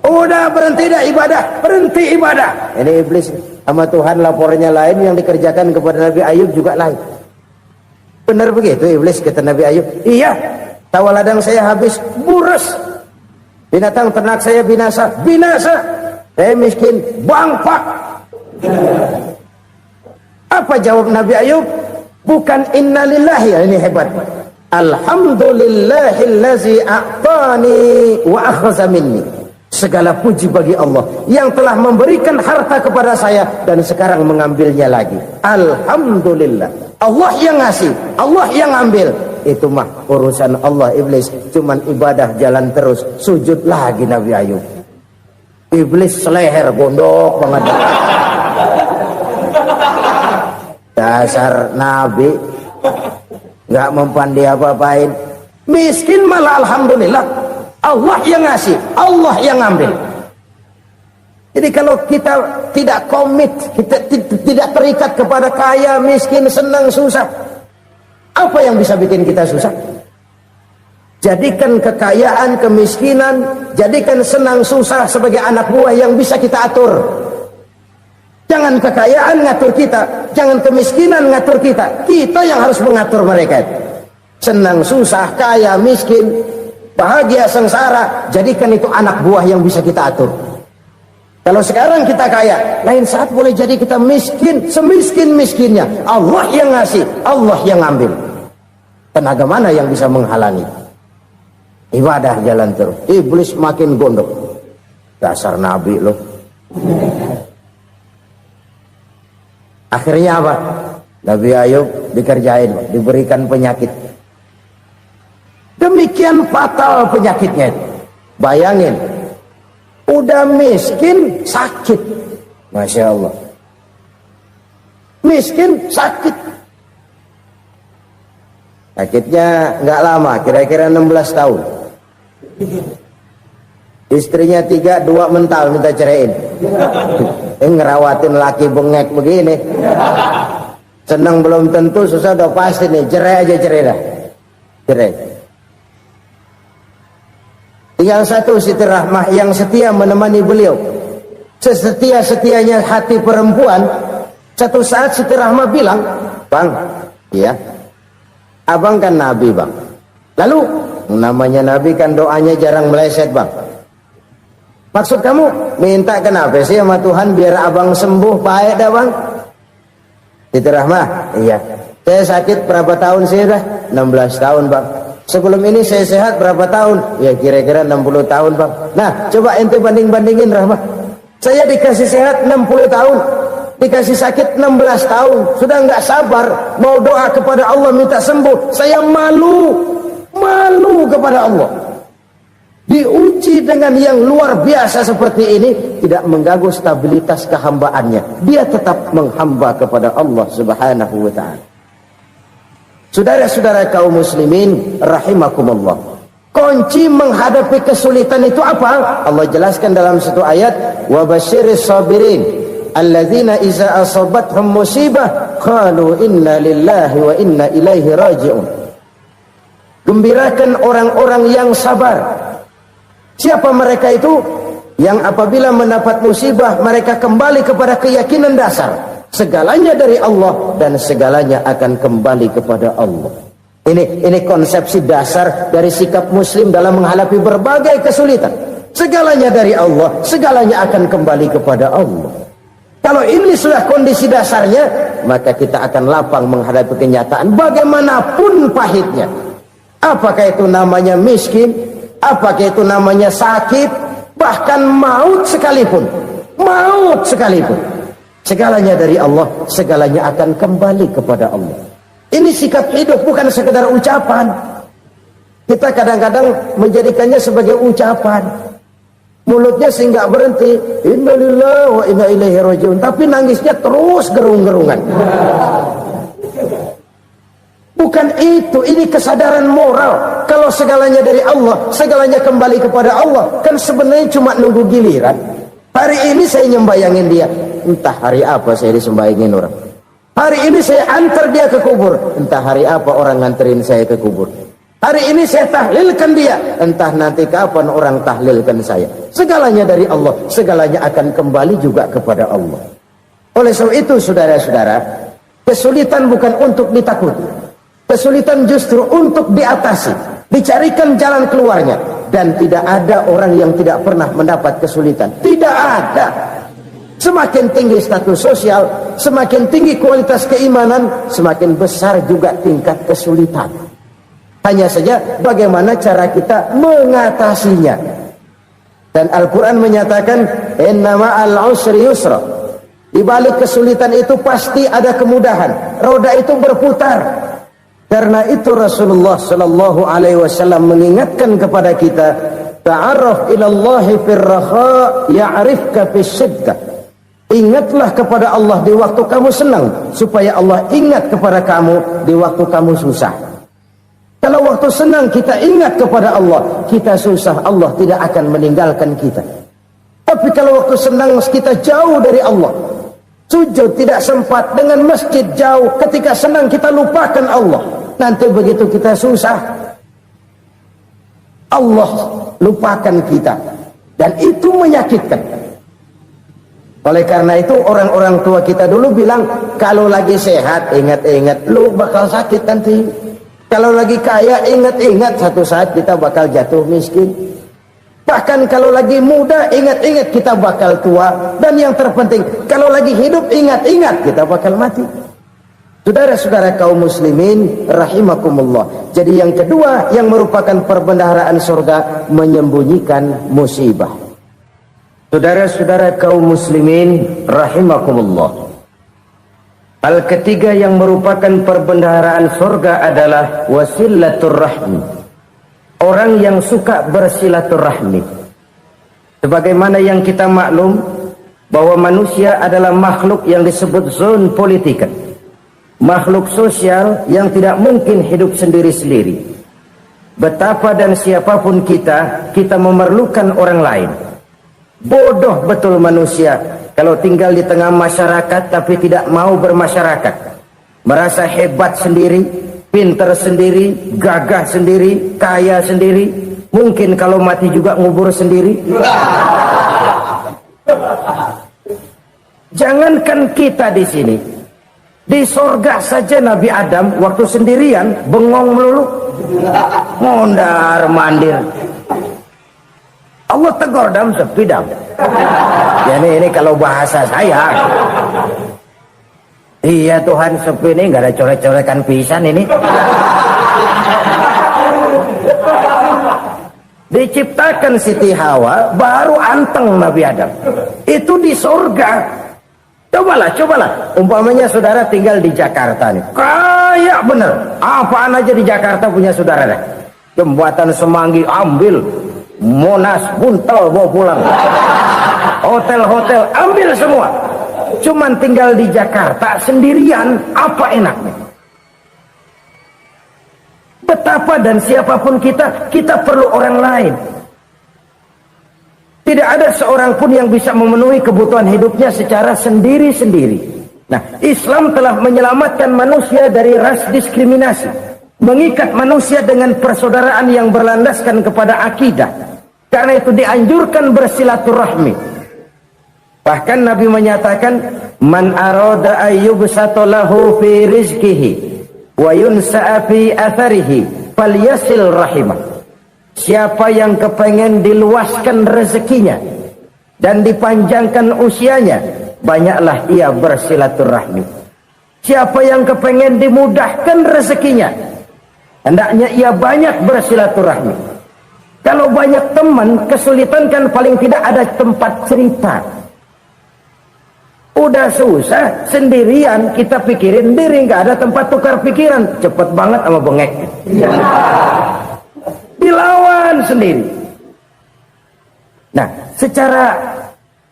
Udah berhenti dah ibadah, berhenti ibadah. Ini iblis sama Tuhan lapornya lain, yang dikerjakan kepada Nabi Ayub juga lain. Benar begitu iblis, kata Nabi Ayub. Iya, sawah ladang saya habis, buras. Binatang ternak saya binasa, binasa. Saya miskin, bangpak. Apa jawab Nabi Ayub? Bukan innalillahi, ya ini hebat. Alhamdulillahillazi a'tani wa akhza minni. Segala puji bagi Allah yang telah memberikan harta kepada saya dan sekarang mengambilnya lagi. Alhamdulillah. Allah yang ngasih, Allah yang ambil. Itu mah urusan Allah. Iblis cuman ibadah jalan terus, sujud lagi Nabi Ayub. Iblis seleher gondok banget. Dasar Nabi nggak mempan dia apa-apain. Miskin malah alhamdulillah. Allah yang ngasih, Allah yang ambil. Jadi kalau kita tidak komit, kita tidak terikat kepada kaya, miskin, senang, susah, apa yang bisa bikin kita susah? Jadikan kekayaan, kemiskinan, jadikan senang susah sebagai anak buah yang bisa kita atur. Jangan kekayaan ngatur kita, jangan kemiskinan ngatur kita. Kita yang harus mengatur mereka. Senang susah, kaya, miskin, bahagia, sengsara, jadikan itu anak buah yang bisa kita atur. Kalau sekarang kita kaya, lain saat boleh jadi kita miskin, semiskin-miskinnya. Allah yang ngasih, Allah yang ambil. Tenaga mana yang bisa menghalangi? Ibadah jalan terus. Iblis makin gondok. Dasar Nabi loh. Akhirnya apa? Nabi Ayub dikerjain, diberikan penyakit. Demikian fatal penyakitnya. Bayangin, udah miskin sakit. Masya Allah. Miskin sakit. Sakitnya nggak lama, kira-kira 16 tahun. Istrinya 3, 2 mental minta ceraiin. Ngerawatin laki bengek begini. Senang belum tentu, susah udah pasti nih. Cerai aja, cerai dah. Cerai. Tinggal satu Siti Rahmah yang setia menemani beliau. Sesetia-setianya hati perempuan. Satu saat Siti Rahmah bilang, "Bang, ya, abang kan Nabi bang. Lalu namanya Nabi kan doanya jarang meleset bang. Maksud kamu minta kenapa sih sama Tuhan biar abang sembuh baik dah bang?" Siti Rahmah, iya. Saya sakit berapa tahun sih dah? 16 tahun bang. Sebelum ini saya sehat berapa tahun? Ya kira-kira 60 tahun bang. Nah coba ente banding-bandingin Rahmah. Saya dikasih sehat 60 tahun. Dikasih sakit 16 tahun. Sudah nggak sabar mau doa kepada Allah minta sembuh. Saya malu kepada Allah. Diuji dengan yang luar biasa seperti ini, tidak mengganggu stabilitas kehambaannya. Dia tetap menghamba kepada Allah Subhanahu wa ta'ala. Saudara-saudara kaum muslimin rahimakumullah. Kunci menghadapi kesulitan itu apa? Allah jelaskan dalam satu ayat, wa basyiris sabirin alladzina iza asabathum musibah qalu inna lillahi wa inna ilaihi raji'un. Gembirakan orang-orang yang sabar. Siapa mereka itu? yang apabila mendapat musibah mereka kembali kepada keyakinan dasar segalanya dari Allah dan segalanya akan kembali kepada Allah. Ini konsepsi dasar dari sikap muslim dalam menghadapi berbagai kesulitan. Segalanya dari Allah, segalanya akan kembali kepada Allah. Kalau ini sudah kondisi dasarnya, maka kita akan lapang menghadapi kenyataan bagaimanapun pahitnya. Apakah itu namanya miskin, apakah itu namanya sakit, bahkan maut sekalipun. Maut sekalipun. Segalanya dari Allah, segalanya akan kembali kepada Allah. Ini sikap hidup, bukan sekedar ucapan. Kita kadang-kadang menjadikannya sebagai ucapan. Mulutnya sehingga berhenti, innalillahi wa inna ilaihi rajiun, tapi nangisnya terus gerung-gerungan. Bukan itu, ini kesadaran moral. Kalau segalanya dari Allah, segalanya kembali kepada Allah, kan sebenarnya cuma nunggu giliran. Hari ini saya nyembayangin dia, entah hari apa saya disembayangin orang. Hari ini saya antar dia ke kubur, entah hari apa orang nganterin saya ke kubur. Hari ini saya tahlilkan dia, entah nanti kapan orang tahlilkan saya. Segalanya dari Allah, segalanya akan kembali juga kepada Allah. Oleh sebab itu saudara-saudara, kesulitan bukan untuk ditakuti. Kesulitan justru untuk diatasi, dicarikan jalan keluarnya. Dan tidak ada orang yang tidak pernah mendapat kesulitan. Tidak ada. Semakin tinggi status sosial, semakin tinggi kualitas keimanan, semakin besar juga tingkat kesulitan. Hanya saja bagaimana cara kita mengatasinya. Dan Al-Quran menyatakan, innama al-usri yusra. Di balik kesulitan itu pasti ada kemudahan. Roda itu berputar. Karena itu Rasulullah sallallahu alaihi wasallam mengingatkan kepada kita, ta'arraf ila Allah fir raha ya'rifka fis shiddah. Ingatlah kepada Allah di waktu kamu senang, supaya Allah ingat kepada kamu di waktu kamu susah. Kalau waktu senang kita ingat kepada Allah, kita susah, Allah tidak akan meninggalkan kita. Tapi kalau waktu senang kita jauh dari Allah, sujud tidak sempat, dengan masjid jauh, ketika senang kita lupakan Allah. Nanti begitu kita susah, Allah lupakan kita. Dan itu menyakitkan. Oleh karena itu orang-orang tua kita dulu bilang, kalau lagi sehat ingat-ingat lu bakal sakit nanti. Kalau lagi kaya ingat-ingat satu saat kita bakal jatuh miskin. Bahkan kalau lagi muda ingat-ingat kita bakal tua. Dan yang terpenting, kalau lagi hidup ingat-ingat kita bakal mati. Saudara-saudara kaum muslimin rahimakumullah. Jadi yang kedua yang merupakan perbendaharaan surga, menyembunyikan musibah. Saudara-saudara kaum muslimin rahimakumullah. Hal ketiga yang merupakan perbendaharaan surga adalah wasilatur rahmi. Orang yang suka bersilaturahmi. Sebagaimana yang kita maklum bahwa manusia adalah makhluk yang disebut zon politika. Makhluk sosial yang tidak mungkin hidup sendiri-sendiri. Betapa dan siapapun kita memerlukan orang lain. Bodoh betul manusia kalau tinggal di tengah masyarakat tapi tidak mau bermasyarakat. Merasa hebat sendiri, pintar sendiri, gagah sendiri, kaya sendiri. Mungkin kalau mati juga ngubur sendiri. Jangankan kita di sini, di sorga saja Nabi Adam waktu sendirian bengong melulu, mondar mandir. Allah tegur dam sepi dam. Ya ini kalau bahasa saya. Iya Tuhan, sepi ini nggak ada coret-corekan pisan ini. Diciptakan Siti Hawa baru anteng Nabi Adam. Itu di surga. Cobalah. Umpamanya saudara tinggal di Jakarta nih. Kaya bener. Apaan aja di Jakarta punya saudara dah. Jembatan Semanggi ambil. Monas buntel bawa pulang. Hotel-hotel ambil semua. Cuman tinggal di Jakarta sendirian, apa enaknya? Betapa dan siapapun kita perlu orang lain. Tidak ada seorang pun yang bisa memenuhi kebutuhan hidupnya secara sendiri-sendiri. Nah, Islam telah menyelamatkan manusia dari ras diskriminasi, mengikat manusia dengan persaudaraan yang berlandaskan kepada akidah. Karena itu dianjurkan bersilaturahmi. Bahkan Nabi menyatakan, man arada ayyubsata lahu fi rizqihi wa yunsa'a fi atharihi falyasil rahimah. Siapa yang kepengen diluaskan rezekinya dan dipanjangkan usianya, banyaklah ia bersilaturahmi. Siapa yang kepengen dimudahkan rezekinya, hendaknya ia banyak bersilaturahmi. Kalau banyak teman, kesulitan kan paling tidak ada tempat cerita. Udah susah, sendirian kita pikirin diri, nggak ada tempat tukar pikiran. Cepet banget sama bengek. Dilawan sendiri. Nah, secara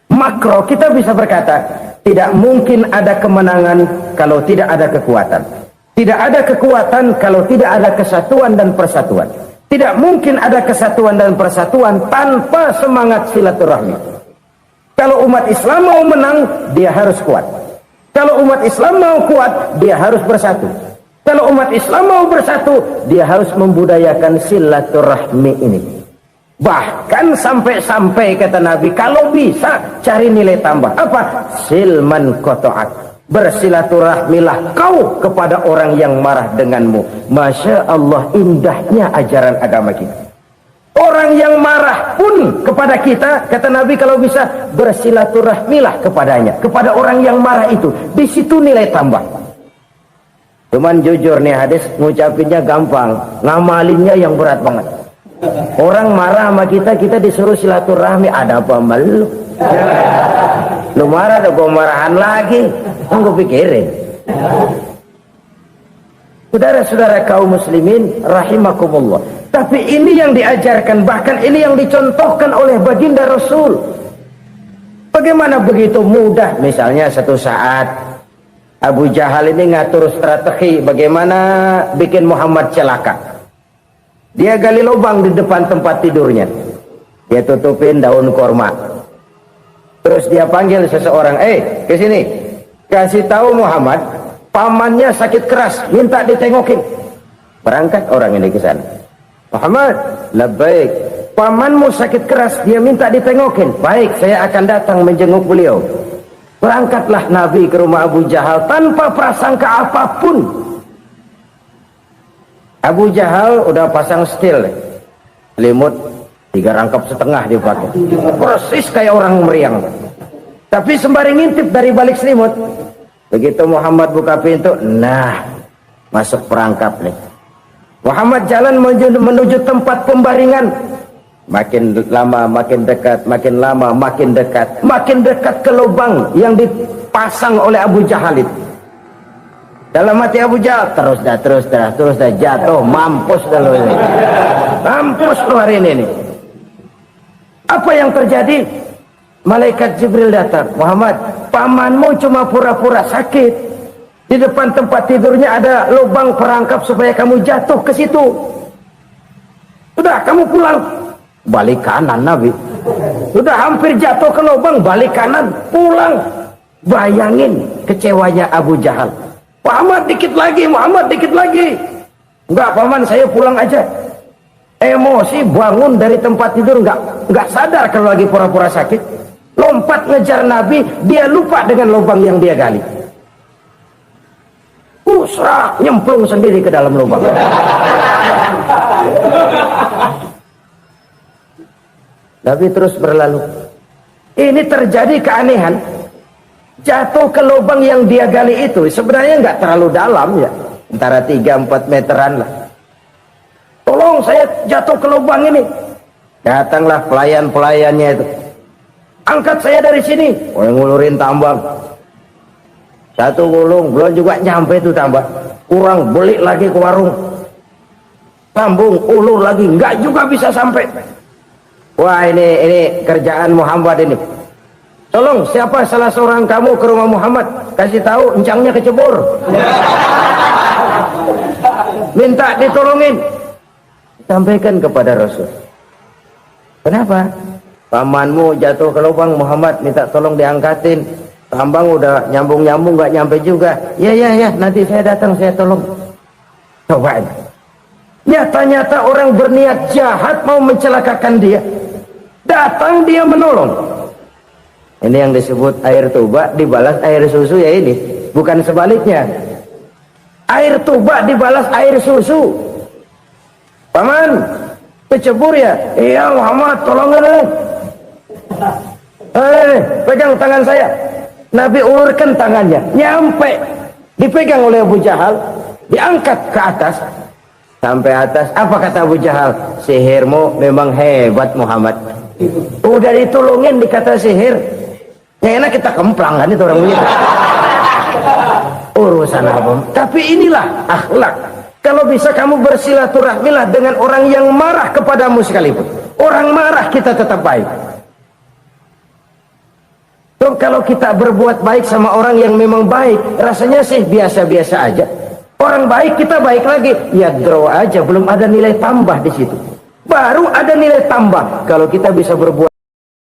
makro kita bisa berkata, tidak mungkin ada kemenangan kalau tidak ada kekuatan. Tidak ada kekuatan kalau tidak ada kesatuan dan persatuan. Tidak mungkin ada kesatuan dan persatuan tanpa semangat silaturahmi. Kalau umat Islam mau menang, dia harus kuat. Kalau umat Islam mau kuat, dia harus bersatu. Kalau umat Islam mau bersatu, dia harus membudayakan silaturahmi ini. Bahkan sampai-sampai kata Nabi, kalau bisa cari nilai tambah. Apa? Silman koto'at. Bersilaturahmilah kau kepada orang yang marah denganmu. Masya Allah, indahnya ajaran agama kita. Orang yang marah pun kepada kita, kata Nabi, kalau bisa bersilaturahmilah kepadanya, kepada orang yang marah itu. Di situ nilai tambah. Cuman jujur nih hadis, ngucapinnya gampang, ngamalinnya yang berat banget. Orang marah sama kita, kita disuruh silaturahmi, ada apa malu? Lu marah, ada gua marahan lagi. Tunggu pikirin. Saudara-saudara kaum muslimin rahimakumullah. Tapi ini yang diajarkan, bahkan ini yang dicontohkan oleh baginda Rasul. Bagaimana begitu mudah, misalnya satu saat Abu Jahal ini ngatur strategi bagaimana bikin Muhammad celaka. Dia gali lubang di depan tempat tidurnya. Dia tutupin daun korma. Terus dia panggil seseorang, ke sini. Kasih tahu Muhammad, pamannya sakit keras, minta ditengokin. Berangkat orang ini ke sana. Muhammad, labbaik. Pamanmu sakit keras, dia minta ditengokin. Baik, saya akan datang menjenguk beliau. Berangkatlah Nabi ke rumah Abu Jahal tanpa prasangka apapun. Abu Jahal udah pasang setil, selimut 3 rangkap setengah dipakai, persis kayak orang meriang. Tapi sembari ngintip dari balik selimut, begitu Muhammad buka pintu, nah masuk perangkap nih. Muhammad jalan menuju tempat pembaringan. Makin lama makin dekat, makin lama makin dekat, makin dekat ke lubang yang dipasang oleh Abu Jahal itu. Dalam hati Abu Jahal, terus dah jatuh, mampus dah lo ini. Mampus lo hari ini nih. Apa yang terjadi? Malaikat Jibril datang. Muhammad, pamanmu cuma pura-pura sakit. Di depan tempat tidurnya ada lubang perangkap supaya kamu jatuh ke situ. Sudah, kamu pulang. Balik kanan Nabi. Sudah hampir jatuh ke lubang, balik kanan, pulang. Bayangin kecewanya Abu Jahal. Muhammad dikit lagi, Muhammad dikit lagi. Enggak paman, saya pulang aja. Emosi bangun dari tempat tidur, enggak sadar kalau lagi pura-pura sakit. Lompat ngejar Nabi, dia lupa dengan lubang yang dia gali. Serak, nyemplung sendiri ke dalam lubang. Nabi terus berlalu. Ini terjadi keanehan. Jatuh ke lubang yang dia gali itu sebenarnya nggak terlalu dalam ya, antara 3-4 meteran lah. Tolong saya jatuh ke lubang ini. Datanglah pelayan-pelayannya itu. Angkat saya dari sini. Oh, yang ngulurin tambang. Satu gulung, belum juga nyampe itu tambang. Kurang, beli lagi ke warung. Sambung, ulur lagi, nggak juga bisa sampai. Wah, ini kerjaan Muhammad ini. Tolong, siapa salah seorang kamu ke rumah Muhammad, kasih tahu encangnya kecebur. Minta ditolongin. Sampaikan kepada Rasul. Kenapa? Pamanmu jatuh ke lubang, Muhammad minta tolong diangkatin. Tambang udah nyambung-nyambung nggak nyampe juga. Ya, nanti saya datang, saya tolong. Coba. Nyata-nyata orang berniat jahat mau mencelakakan dia. Datang dia menolong. Ini yang disebut air tuba dibalas air susu ya ini. Bukan sebaliknya. Air tuba dibalas air susu. Paman, kecebur ya? Iya Muhammad, tolongin. Pegang tangan saya. Nabi ulurkan tangannya, nyampe, dipegang oleh Abu Jahal, diangkat ke atas, sampai atas. Apa kata Abu Jahal? Sihirmu memang hebat Muhammad. Udah ditolongin dikata sihir, yang enak kita kemplang kan itu orang begitu. Urusan apa? Tapi inilah akhlak. Kalau bisa kamu bersilaturahmilah dengan orang yang marah kepadamu sekalipun. Orang marah kita tetap baik. So, kalau kita berbuat baik sama orang yang memang baik, rasanya sih biasa-biasa aja. Orang baik kita baik lagi, ya draw aja, belum ada nilai tambah di situ. Baru ada nilai tambah kalau kita bisa berbuat